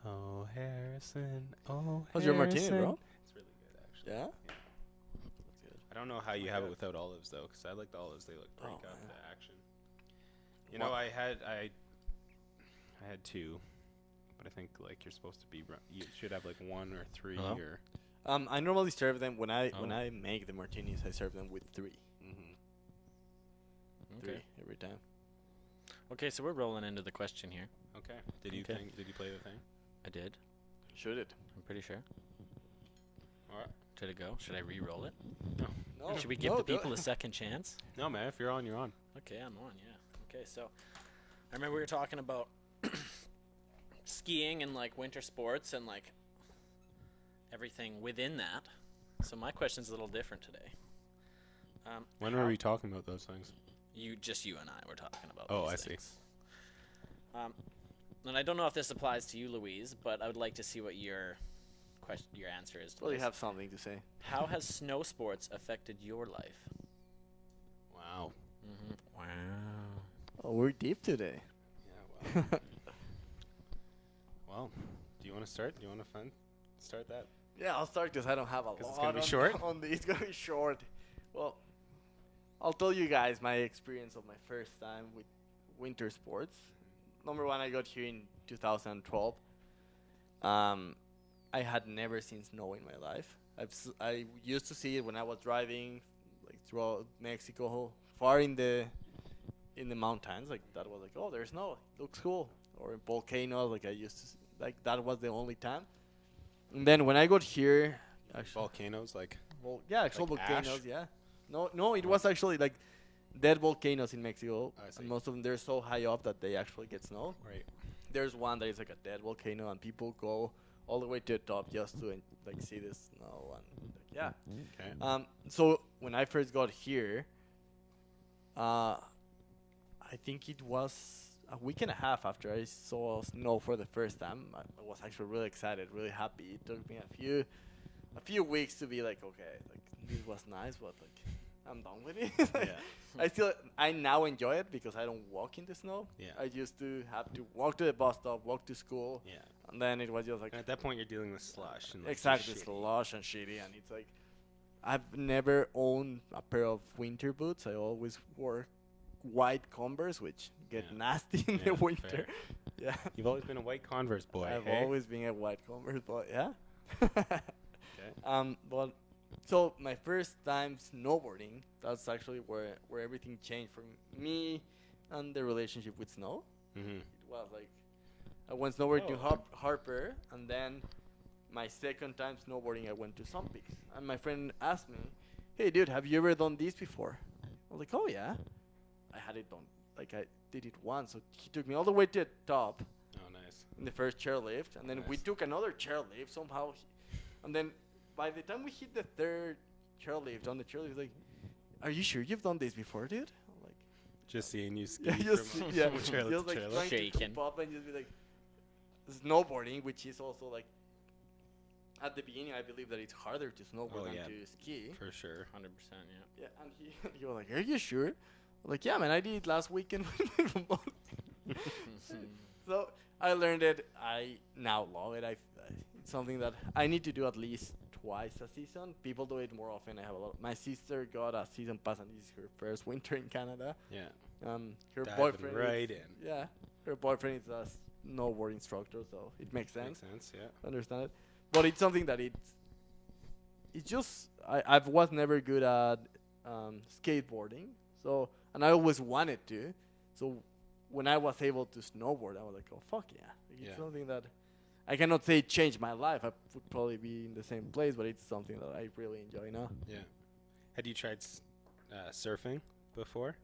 Oh, Harrison. Oh, How's your martini, Harrison. bro? It's really good, actually. Yeah. Yeah. don't know how you my have it God. without olives though, because I like the olives. They like break Oh, up man. the action. You know, I had two, but I think like you're supposed to be. You should have like one or three Hello? or. I normally serve them when I Oh. make the martinis. I serve them with three. Mm-hmm. Three every time. Okay, so we're rolling into the question here. Okay. Did you Okay. Did you play the thing? I did. Should it? I'm pretty sure. All right. Should it go? Should I re-roll it? No. Should we give no, the do it. people a second chance? No, man. If you're on, you're on. Okay, I'm on, yeah. Okay, so I remember we were talking about skiing and like winter sports and like everything within that. So my question's a little different today. When how- were we talking about those things? You and I were talking about. Oh, these I see. things. And I don't know if this applies to you, Louise, but I would like to see what your answer is to Well, you this. have something to say. How has snow sports affected your life? Wow. Wow. Oh, we're deep today. Yeah. Wow. Well, do you want to start? Do you want to start that? Yeah, I'll start because I don't have a 'Cause lot. it's gonna be on- short? On it's gonna be short. Well, I'll tell you guys my experience of my first time with winter sports. Number one, I got here in 2012. I had never seen snow in my life. I used to see it when I was driving, like throughout Mexico, far in the mountains. Like that was like, oh, there's snow. Looks cool. Or in volcanoes, like I used to. Like that was the only time. And then when I got here, actually, Volcanoes, like. actual like ash? volcanoes, yeah. No, it was actually like dead volcanoes in Mexico. I see. And most of them they're so high up that they actually get snow. Right. There's one that is like a dead volcano, and people go all the way to the top just to like see the snow and yeah. Okay. So when I first got here, I think it was a week and a half after I saw snow for the first time. I was actually really excited, really happy. It took me a few weeks to be like, okay, like this was nice, but like I'm done with it. Yeah. I now enjoy it because I don't walk in the snow. Yeah. I used to have to walk to the bus stop, walk to school, Yeah. and then it was just like And at that point, you're dealing with slush. And like, exactly shitty. slush and shitty, and it's like I've never owned a pair of winter boots. I always wore white Converse, which get Yeah. nasty in Yeah, the winter. fair. Yeah, You've always been a white Converse boy. I've hey? always been a white Converse boy. Yeah. Okay. But so my first time snowboarding, that's actually where everything changed for me and the relationship with snow. Mm-hmm. It was like I went snowboarding to Oh. Harper, and then my second time snowboarding, I went to Sun Peaks. And my friend asked me, "Hey, dude, have you ever done this before?" I was like, "Oh yeah, I had it done. Like I did it once." So he took me all the way to the top Oh, nice. in the first chairlift, and then we Nice. took another chairlift somehow, and then by the time we hit the third chairlift on the chairlift, he's like, "Are you sure you've done this before, dude?" I'm like, Just seeing you ski yeah, just from yeah, from trailer just to like trailer. trying to Shaking. keep up and just be like snowboarding, which is also like at the beginning, I believe that it's harder to snowboard Oh, than yeah. to ski. For sure. 100%, yeah. Yeah, and he was like, "Are you sure?" I'm like, "Yeah, man, I did it last weekend." So I learned it. I now love it. It's something that I need to do at least twice a season. People do it more often. I have a lot. My sister got a season pass, and this is her first winter in Canada. Yeah. Her Diving boyfriend, right is, in. yeah, her boyfriend is a snowboard instructor, so it makes sense. Makes sense. Yeah. Understand it, but it's something that it's just I was never good at skateboarding, so and I always wanted to. So when I was able to snowboard, I was like, oh fuck yeah! Like, Yeah. it's something that I cannot say it changed my life. I would probably be in the same place, but it's something that I really enjoy now. Yeah. Had you tried surfing before?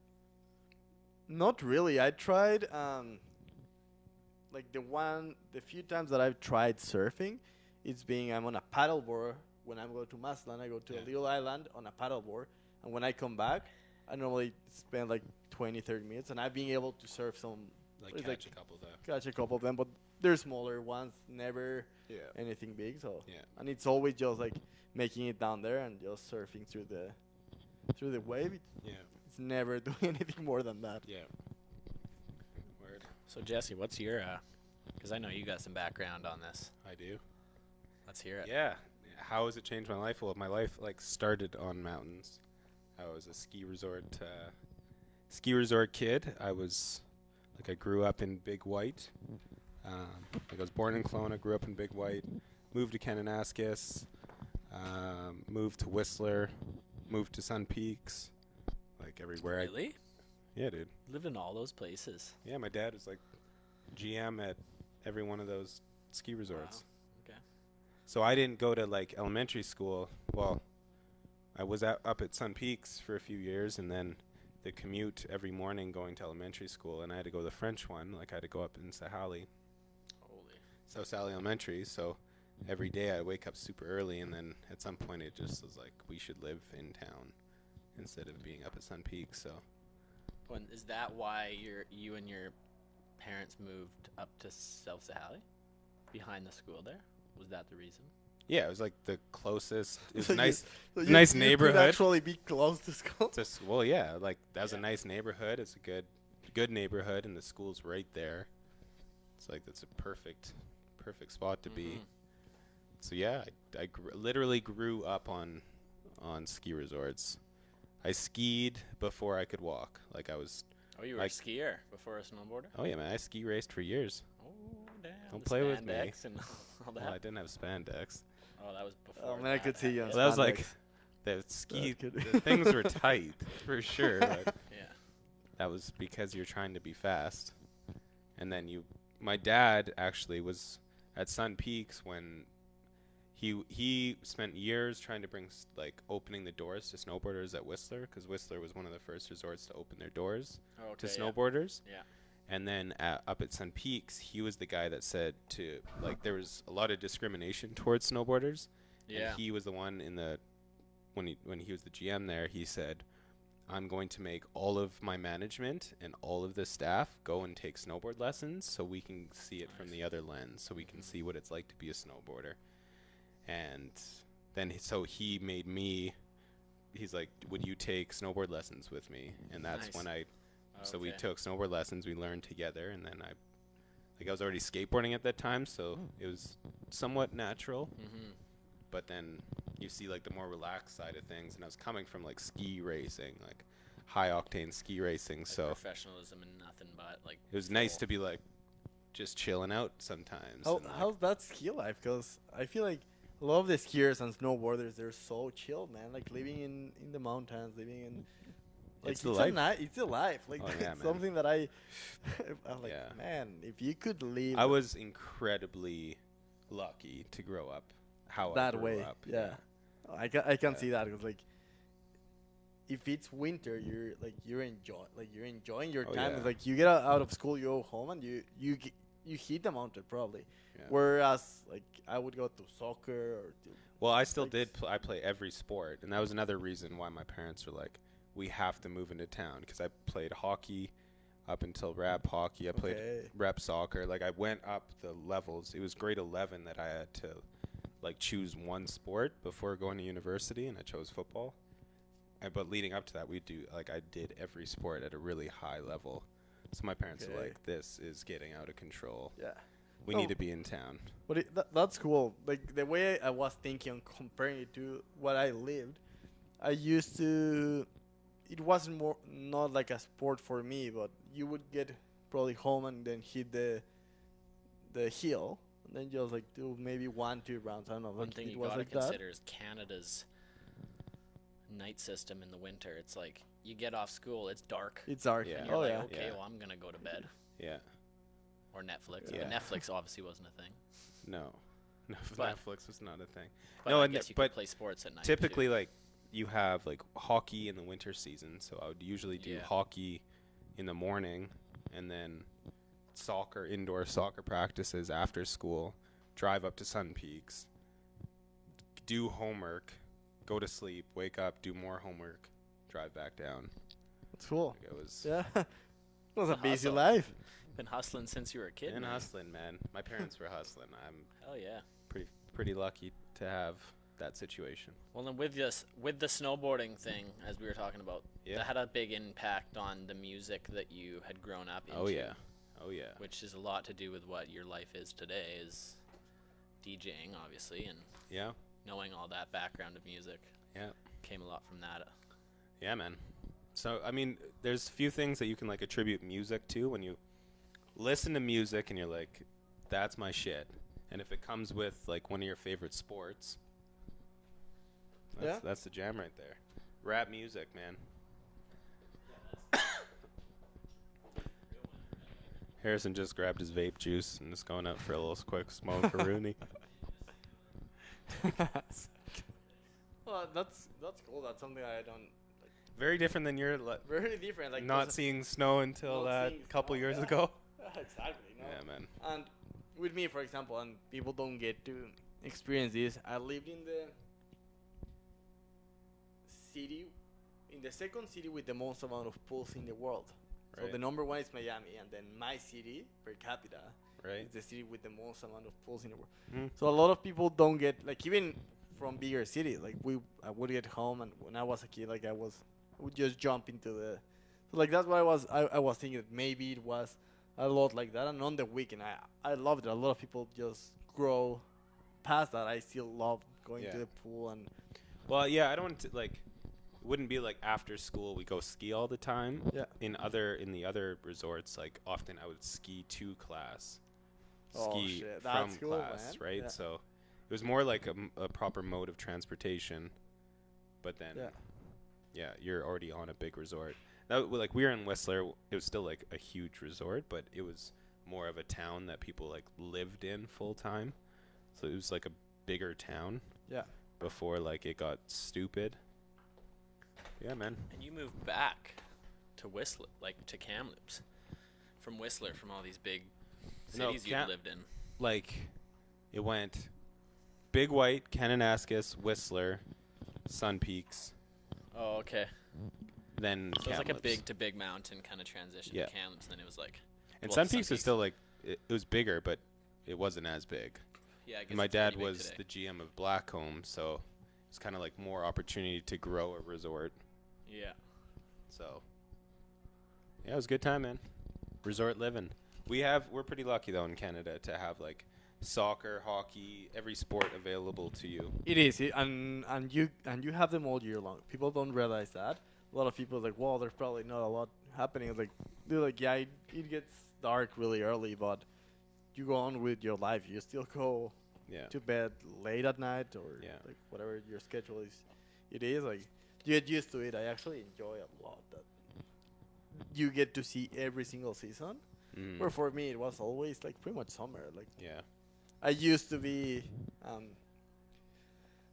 Not really. I tried like the few times that I've tried surfing, it's being I'm on a paddleboard. When I go to Maslan, I go to a Yeah. little island on a paddleboard, and when I come back, I normally spend like 20, 30 minutes, and I've been able to surf some, Like It's catch like- a couple though. catch a couple of them, but they're smaller ones, never Yeah. anything big. So Yeah. and it's always just like making it down there and just surfing through the wave. Yeah. It's never doing anything more than that. Yeah. Word. So, Jesse, what's your, because I know you got some background on this. I do. Let's hear it. Yeah. How has it changed my life? Well, my life like started on mountains. I was a ski resort kid. I grew up in Big White. I was born in Kelowna, grew up in Big White, moved to Kananaskis, moved to Whistler, moved to Sun Peaks, like everywhere. Really? Yeah, dude. Lived in all those places. Yeah, my dad was like GM at every one of those ski resorts. Wow. Okay. So I didn't go to like elementary school. Well, I was up at Sun Peaks for a few years, and then the commute every morning going to elementary school, and I had to go to the French one. Like I had to go up in Sahali. Holy. South Sally Elementary, so every day I wake up super early, and then at some point it just was like, we should live in town instead of being up at Sun Peak. So Well, is that why you and your parents moved up to South Sahali, behind the school there? Was that the reason? yeah, it was like the closest. It was So a nice, So nice you neighborhood. could actually be close to school. Well, yeah, like that was Yeah. a nice neighborhood. It's a good neighborhood, and the school's right there. It's like that's a perfect spot to be. Mhm. So yeah, I literally grew up on ski resorts. I skied before I could walk. Like I was. Oh, you were a skier before a snowboarder? Oh yeah, man, I ski raced for years. Oh, damn. Don't the play with me. spandex and all that. Well, I didn't have spandex. Oh, that was before. Oh, man, I could see you on Well, that was like spandex. the ski. good. The things were tight for sure. But Yeah. that was because you're trying to be fast. And then my dad actually was at Sun Peaks when he spent years trying to bring like opening the doors to snowboarders at Whistler, because Whistler was one of the first resorts to open their doors to snowboarders. Yeah. And then up at Sun Peaks, he was the guy that said to, like, there was a lot of discrimination towards snowboarders. Yeah. And he was the one when he was the GM there, he said, I'm going to make all of my management and all of the staff go and take snowboard lessons so we can see it from the other lens, so we can see what it's like to be a snowboarder. And then so he made me, he's like, would you take snowboard lessons with me? And that's Nice. when so we Okay. took snowboard lessons, we learned together, and then I was already skateboarding at that time, so it was somewhat natural. Mhm. But then you see like the more relaxed side of things, and I was coming from like ski racing, like high octane ski racing, Like so professionalism and nothing but like. it was nice full- to be like just chilling out sometimes. How, and, like, how's that ski life? Because I feel like a lot of the skiers and snowboarders, they're so chill, man. Like living in the mountains, living in. Like It's the life. It's a life. Like Oh, yeah, it's man. something that I'm like, Yeah. man, if you could live I was incredibly lucky to grow up how I that grew way, up. yeah. I can Yeah. see that, because like if it's winter, you're enjoying your Oh, time. yeah. It's like you get out of school, you go home, and you hit the mountain probably. Yeah. Whereas like I would go to soccer or to Well, I still like did. I play every sport, and that was another reason why my parents were like, "We have to move into town," because I played hockey up until rep hockey. I played Okay. rep soccer. Like I went up the levels. It was grade 11 that I had to like choose one sport before going to university, and I chose football. But leading up to that, I did every sport at a really high level. So my parents were Okay. like, "This is getting out of control. Yeah. We Oh. need to be in town." But that's cool. Like the way I was thinking on comparing it to what I lived, I used to. It wasn't not like a sport for me, but you would get probably home and then hit the hill, and then just like do maybe 1-2 rounds. I don't know. One like, thing it you was gotta like that. consider is Canada's night system in the winter. It's like you get off school, it's dark, It's dark. Yeah. and you're Oh like, yeah. okay, Yeah. well I'm gonna go to bed Yeah. or Netflix. Yeah. But Netflix obviously wasn't a thing. No. No, But- Netflix was not a thing. But No, I and guess you but could play sports at night. Typically, too. like you have like hockey in the winter season, so I would usually do Yeah. hockey in the morning, and then indoor soccer practices after school. Drive up to Sun Peaks, do homework, go to sleep, wake up, do more homework, drive back down. It's cool. Like, it was Yeah. It was a The busy hustle. life. been hustling since you were a kid. and man. hustling, man. My parents were hustling. I'm Hell yeah. pretty lucky to have that situation. Well, then with the snowboarding thing, as we were talking about, Yeah. that had a big impact on the music that you had grown up into. Oh yeah. Oh yeah. Which is a lot to do with what your life is today, is DJing, obviously, and Yeah. knowing all that background of music. Yeah. Came a lot from that. Yeah, man. So, I mean, there's few things that you can like attribute music to when you listen to music and you're like, that's my shit. And if it comes with like one of your favorite sports, that's the jam right there. Rap music, man. Harrison just grabbed his vape juice and is going out for a little quick smoke for Rooney. Well, that's cool. That's something I don't. Very different than your Very different. Like not seeing snow until a couple years ago. Exactly. No. Yeah, man. And with me, for example, and people don't get to experience this. I lived in the city, in the second city with the most amount of pools in the world. So Right. the number one is Miami, and then my city per capita Right. is the city with the most amount of pools in the world. Mhm. So a lot of people don't get, like, even from bigger cities. Like I would get home, and when I was a kid, like I would just jump into the. So like that's what I was thinking that maybe it was a lot like that. And on the weekend, I loved it. A lot of people just grow past that. I still love going Yeah. to the pool and. Well, yeah, I don't like. Wouldn't be like after school we go ski all the time. Yeah. In the other resorts, like often I would ski to class, Oh, ski shit. from That's cool, class, man. right? Yeah. So it was more like a proper mode of transportation. But then, Yeah. you're already on a big resort. That like we were in Whistler. It was still like a huge resort, but it was more of a town that people like lived in full time. So it was like a bigger town. Yeah. Before like it got stupid. Yeah, man. And you moved back to Whistler, like to Kamloops, from Whistler, from all these big No, cities you've lived in. Like, it went Big White, Kananaskis, Whistler, Sun Peaks, Oh, okay. then So it's like a Kamloops. big to big mountain kind of transition Yeah. to Kamloops, and then it was like. And well, Sun Sun Peaks was Peaks. still like it was bigger, but it wasn't as big. Yeah, I guess And my it's pretty dad big was today. the GM of Blackcomb, so it's kind of like more opportunity to grow a resort. Yeah. So yeah, it was a good time, man. Resort living. We're pretty lucky though in Canada to have like soccer, hockey, every sport available to you. It is, and you have them all year long. People don't realize that. A lot of people are like, well, there's probably not a lot happening. It's like they're like, yeah, it gets dark really early, but you go on with your life. You still go Yeah. to bed late at night or Yeah. like whatever your schedule is. It is like you get used to it. I actually enjoy a lot that you get to see every single season. Mm. Where for me it was always like pretty much summer. Like Yeah. I used to be.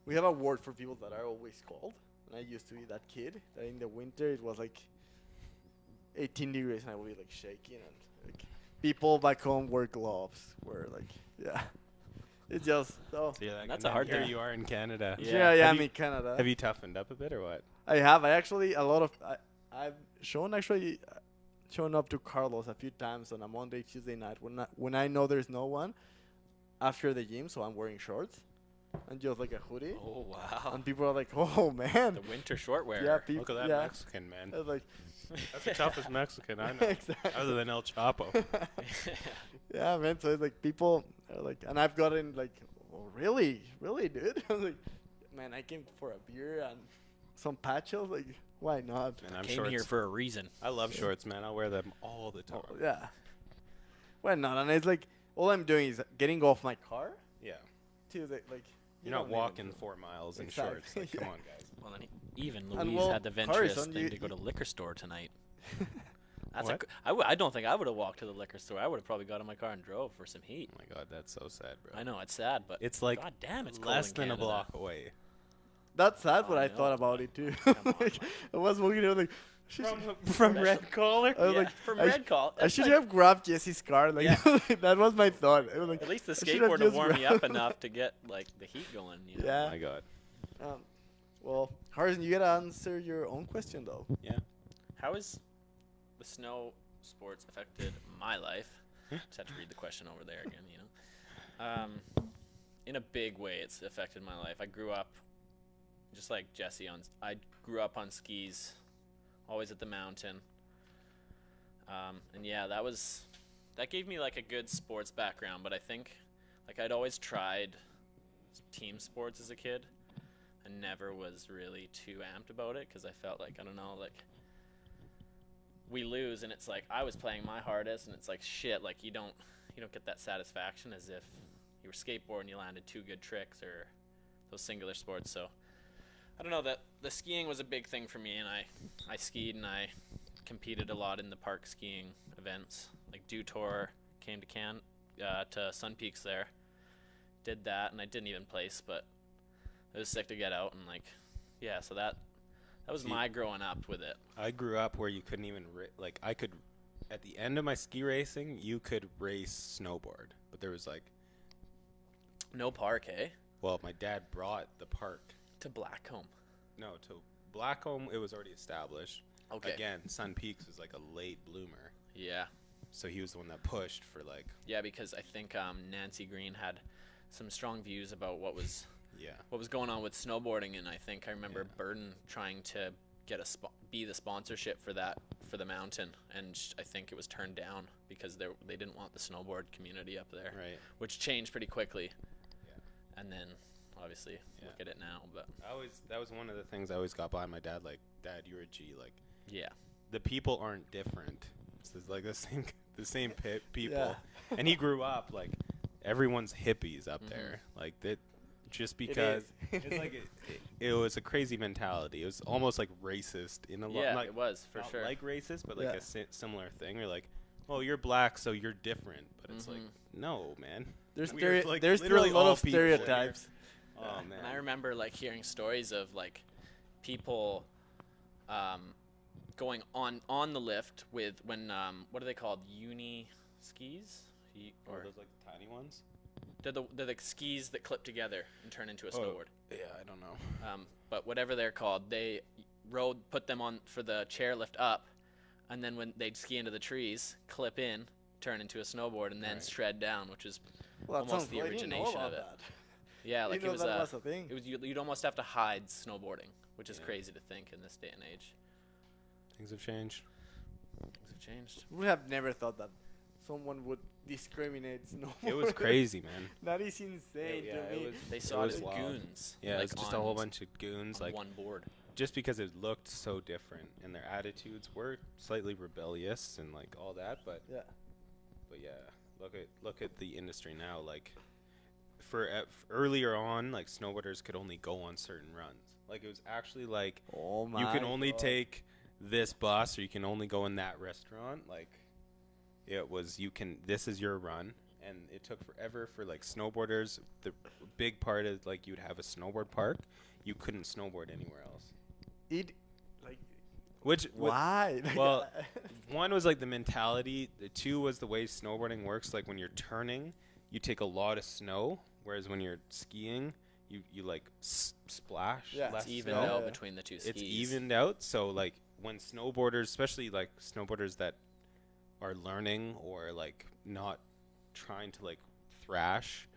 We have a word for people that are always cold, and I used to be that kid that in the winter it was like 18 degrees and I would be like shaking, and like people back home wear gloves. Were like, yeah, it's just so. So you're like, That's and a hard then here thing. you are in Canada. Yeah. Yeah, I Have am you- in Canada. Have you toughened up a bit or what? I have. I actually a lot of. I've shown up to Carlos a few times on a Monday, Tuesday night when I know there's no one after the gym, so I'm wearing shorts and just like a hoodie, Oh wow. and people are like, "Oh man, The winter shortwear. yeah, people, Look at that yeah." Mexican, man. I was like, That's the toughest Mexican I know. exactly. Other than El Chapo. Yeah, man. So it's like people are like, and I've gotten like, oh, really, dude. I was like, man, I came for a beer and some patchos. Like, why not? And I'm Came shorts. here for a reason. I love shorts, man. I'll wear them all the time. Oh, yeah. Why not? And it's like all I'm doing is getting off my car Yeah. to the like. You're not don't even walking do- 4 miles in Exactly, shorts. Like, yeah. come on, guys. Well, and even And Louise well, had the venturous Harrison, thing you- to go to liquor store tonight. That's What? I don't think I would have walked to the liquor store. I would have probably got in my car and drove for some heat. Oh my God, that's so sad, bro. I know it's sad, but It's like God damn, it's cold less in than a Canada. block away. That's sad, but Oh, I no. thought about it too. Come on, Like, Mike. I was walking there like. From Red Red Collar? I was Yeah, like, from I Red Call. I should have grabbed Jesse's car. Like Yeah. that was my thought. I was like, At least the I should have skateboard will just warm me up run. enough to get like the heat going. You know? Yeah. Oh my God. Well, Harrison, you gotta answer your own question though. Yeah. How has the snow sports affected my life? Just have to read the question over there again. You know, in a big way, it's affected my life. I grew up just like Jesse. I grew up on skis, always at the mountain. And yeah, that gave me like a good sports background. But I think like I'd always tried team sports as a kid. and never was really too amped about it because I felt like, I don't know, like we lose and it's like I was playing my hardest and it's like shit, like you don't get that satisfaction as if you were skateboarding, you landed 2 good tricks or those singular sports. So I don't know, that the skiing was a big thing for me, and I skied and I competed a lot in the park skiing events, like Dew Tour, came to Sun Peaks there, did that, and I didn't even place, but it was sick to get out and like, yeah. So that was my growing up with it. I grew up where you couldn't even like I could, at the end of my ski racing, you could race snowboard, but there was like no park, eh? Well, my dad brought the park to Blackcomb. No, to Blackcomb. It was already established. Okay. Again, Sun Peaks was like a late bloomer. Yeah. So he was the one that pushed for like. Yeah, because I think Nancy Green had some strong views about what was yeah what was going on with snowboarding, and I think I remember Burton trying to get be the sponsorship for the mountain, and I think it was turned down because they didn't want the snowboard community up there, right? Which changed pretty quickly. Yeah. And then obviously look at it now, but that was one of the things I always got by my dad. Like, Dad, you're a G. Like, yeah, the people aren't different. It's like the same people. Yeah. And he grew up like everyone's hippies up there. Like that, just because it's like it was a crazy mentality. It was almost like racist in a lot. Yeah, like, it was for not sure. like racist, but like a similar thing. You're like, oh, you're black, so you're different. But it's like, no, man. There's like there's still a literally lot all of people stereotypes. Oh man. And I remember like hearing stories of like people going on the lift with when what are they called, uni skis? Or those like the tiny ones? They're the skis that clip together and turn into a snowboard. Yeah, I don't know. But whatever they're called, they put them on for the chairlift up, and then when they'd ski into the trees, clip in, turn into a snowboard, and then shred down, which is almost the origination of it. That. Yeah, like it was that was a thing. It was you'd almost have to hide snowboarding, which is crazy to think in this day and age. Things have changed. Things have changed. We have never thought that someone would discriminate snowboarders. It was crazy, man. That is insane to me. They saw it was as wild. goons. Yeah, like it's just a whole bunch of goons, on like one board. just because it looked so different and their attitudes were slightly rebellious and like all that, but yeah, look at the industry now. Like for earlier on, like snowboarders could only go on certain runs. Like it was actually like you can only take this bus or you can only go in that restaurant. Like it was this is your run. And it took forever for like snowboarders. The big part is like you'd have a snowboard park. You couldn't snowboard anywhere else. Why? Well, one was like the mentality. The two was the way snowboarding works. Like when you're turning, you take a lot of snow, whereas when you're skiing, you like splash. Yeah, less it's evened snow. out between the two skis. It's evened out. So like when snowboarders, especially like snowboarders that are learning or like not trying to like thrash,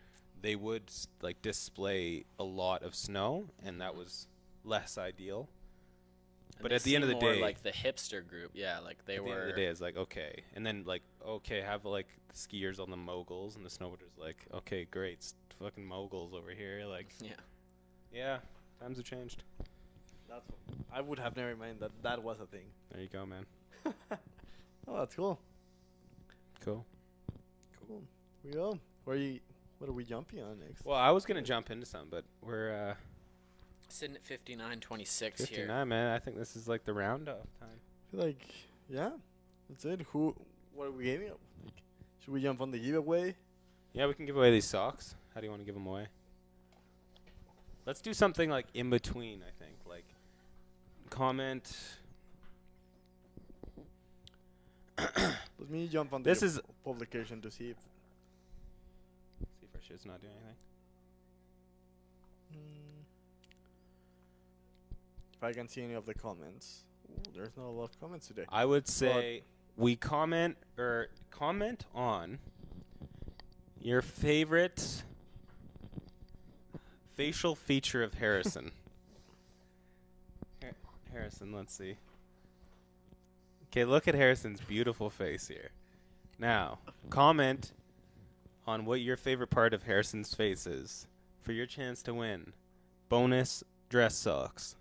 they would like display a lot of snow, and that was less ideal. And But they at the end of the seem more day, like the hipster group, yeah, like they at were. the end of the day, it's like okay, and then like okay, have like the skiers on the moguls, and the snowboarders like okay, great, fucking moguls over here, like yeah, times have changed. I would have never imagined that was a thing. There you go, man. Oh, that's cool. Cool. Cool. We go. What are we jumping on next? Well, I was gonna jump into some, but we're Sitting at 59-26 59, here. man. I think this is like the roundup time. I feel like, yeah, that's it. What are we giving up? Like, should we jump on the giveaway? Yeah, we can give away these socks. How do you want to give them away? Let's do something like in between, I think. Like, comment. Let me jump on the This is publication to see if. See if our shit's not doing anything. If I can see any of the comments. Ooh, there's not a lot of comments today. I would say we comment on your favorite facial feature of Harrison. Harrison, let's see. Okay, look at Harrison's beautiful face here. Now, comment on what your favorite part of Harrison's face is for your chance to win bonus dress socks.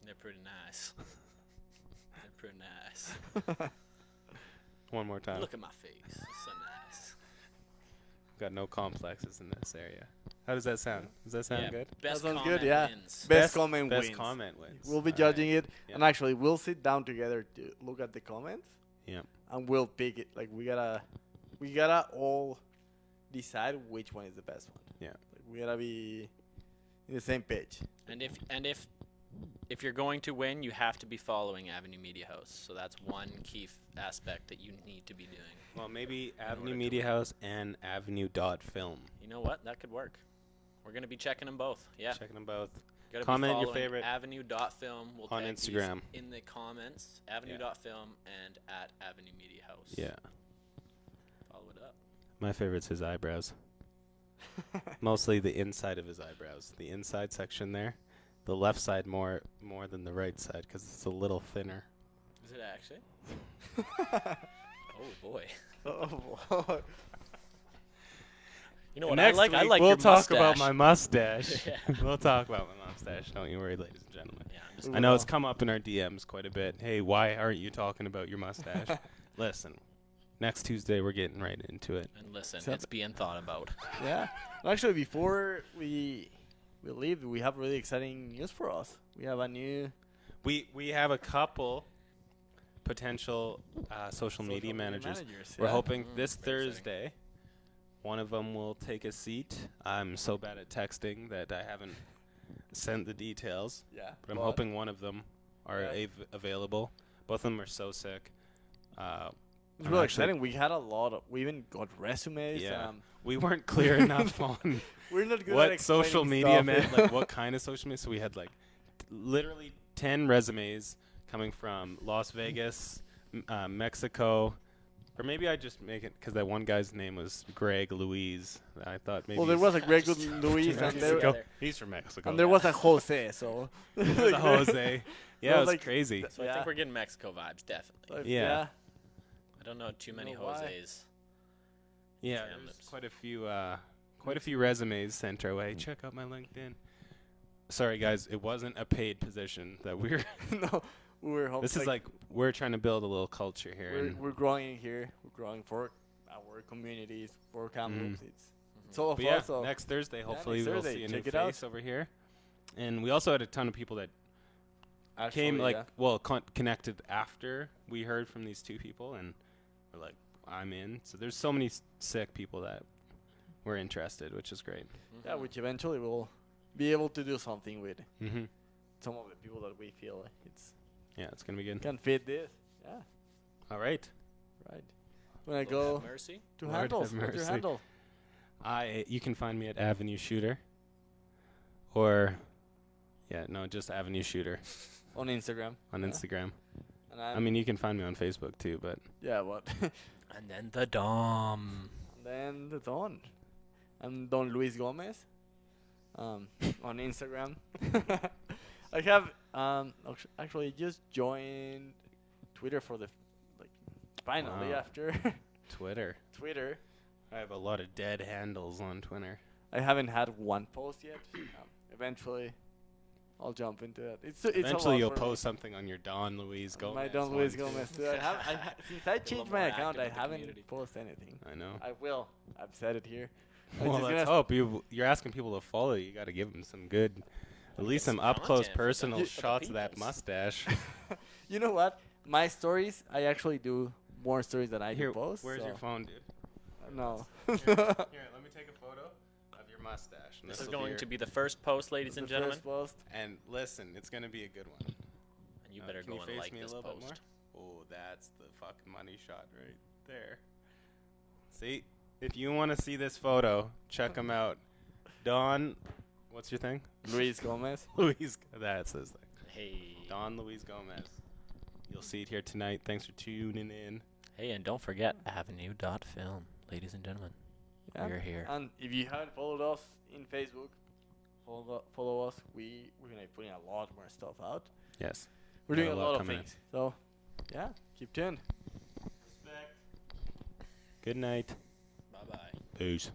They're pretty nice. They're pretty nice. One more time. Look at my face. It's so nice. Got no complexes in this area. How does that sound? Does that sound Yeah, good? Best That sounds comment good, yeah. wins. Best comment Best wins. comment wins. We'll be All judging right. it, Yeah. and actually, we'll sit down together to look at the comments. Yeah. And we'll pick it. Like we gotta all decide which one is the best one. Yeah. Like, we gotta be in the same page. And if you're going to win, you have to be following Avenue Media House. So that's one key aspect that you need to be doing. Well, maybe order Avenue to Media House and Avenue.film. You know what? That could work. We're gonna be checking them both. Yeah. Checking them both. Gotta Comment be your following favorite Avenue.film. We'll on tag these Instagram. in the comments. Avenue.film and at Avenue Media House. Yeah. Follow it up. My favorite's his eyebrows. Mostly the inside of his eyebrows. The inside section there. The left side more than the right side because it's a little thinner. Is it actually? Oh boy. Oh, You know what Next I like? I week like we'll your talk about mustache. my mustache. Yeah. We'll talk about my mustache. Don't you worry, ladies and gentlemen. Yeah, I'm just I know it's come up in our DMs quite a bit. Hey, why aren't you talking about your mustache? Listen, next Tuesday we're getting right into it. and listen, So- it's being thought about. yeah. Well, actually, before we leave, we have really exciting news for us. We have a new We have a couple potential social media managers. We're yeah. hoping Mm, this very exciting. Thursday, one of them will take a seat. I'm so bad at texting that I haven't sent the details, Yeah. but I'm hoping one of them are Yeah. available. Both of them are so sick. It's I'm really actually- exciting. We had a lot of. We even got resumes. Yeah. We weren't clear enough on We're not good at what explaining social media stuff. meant, like what kind of social media. So we had like literally 10 resumes coming from Las Vegas, Mexico, or maybe I just make it because that one guy's name was Greg Louise. I thought maybe Well, there he's was a Greg Just Luis, from and Mexico. there, He's from Mexico. and there was a Jose. So There's a Jose. Yeah, it was like, crazy. So I think we're getting Mexico vibes, definitely. Like, Yeah. I don't know too many know why. Jose's. Yeah, Kamloops. there's quite a few resumes sent our way. Check out my LinkedIn. Sorry, guys, it wasn't a paid position that we're. no, we were hoping. This is like we're trying to build a little culture here. and we're growing in here. We're growing for our communities, for Kamloops. It's all of But yeah, us. So next Thursday, hopefully next we'll Thursday, see a new check it out. face over here. And we also had a ton of people that actually, came, like, yeah. well, connected after we heard from these two people, and we're like, I'm in. So there's so many sick people that were interested, which is great. Yeah, which eventually we'll be able to do something with Mm-hmm. some of the people that we feel it's Yeah, it's gonna be good. can fit this. Yeah, All right. right. When I Lord go have mercy. to Lord handles, have what's your mercy. handle? You can find me at Avenue Shooter, or just Avenue Shooter On Instagram. on Yeah. Instagram. And I mean, you can find me on Facebook too, but yeah, what? And then the Dom. Then the Don. I'm Don Luis Gomez. On Instagram. I have actually just joined Twitter for the finally Wow. after Twitter. Twitter. I have a lot of dead handles on Twitter. I haven't had one post yet. Eventually, I'll jump into it. It's a Eventually, lot you'll for me. post something on your Don Luis Gomez. My Don Luis one, too. Gomez. Too. Since I A little changed more my account, active I in the haven't community. posted anything. I know. I will. I've said it here. I'm Well, just let's gonna- hope. You're asking people to follow you. You got to give them some good, at least get some some up close content for the- personal for the shots of that peoples. mustache. You know what? My stories, I actually do more stories than I Here, do post. where's so your phone, dude? No. Here, let me take a photo of your mustache. And This is this'll going your- to be the first post, ladies and The gentlemen. first post. And listen, it's gonna be a good one. And you better can go you and face like me a this little bit more? post. Oh, that's the fucking money shot right there. See, if you want to see this photo, check them out. Don, what's your thing? Luis Gomez. Luis. That's his thing. Hey. Don Luis Gomez. You'll see it here tonight. Thanks for tuning in. Hey, and don't forget Avenue.film, ladies and gentlemen. Yeah. We're here. And if you haven't followed us in Facebook, follow us. We're gonna be putting a lot more stuff out. Yes. We're Got doing a a lot lot of coming in. things. So, yeah, keep tuned. Good night. Bye-bye. Peace.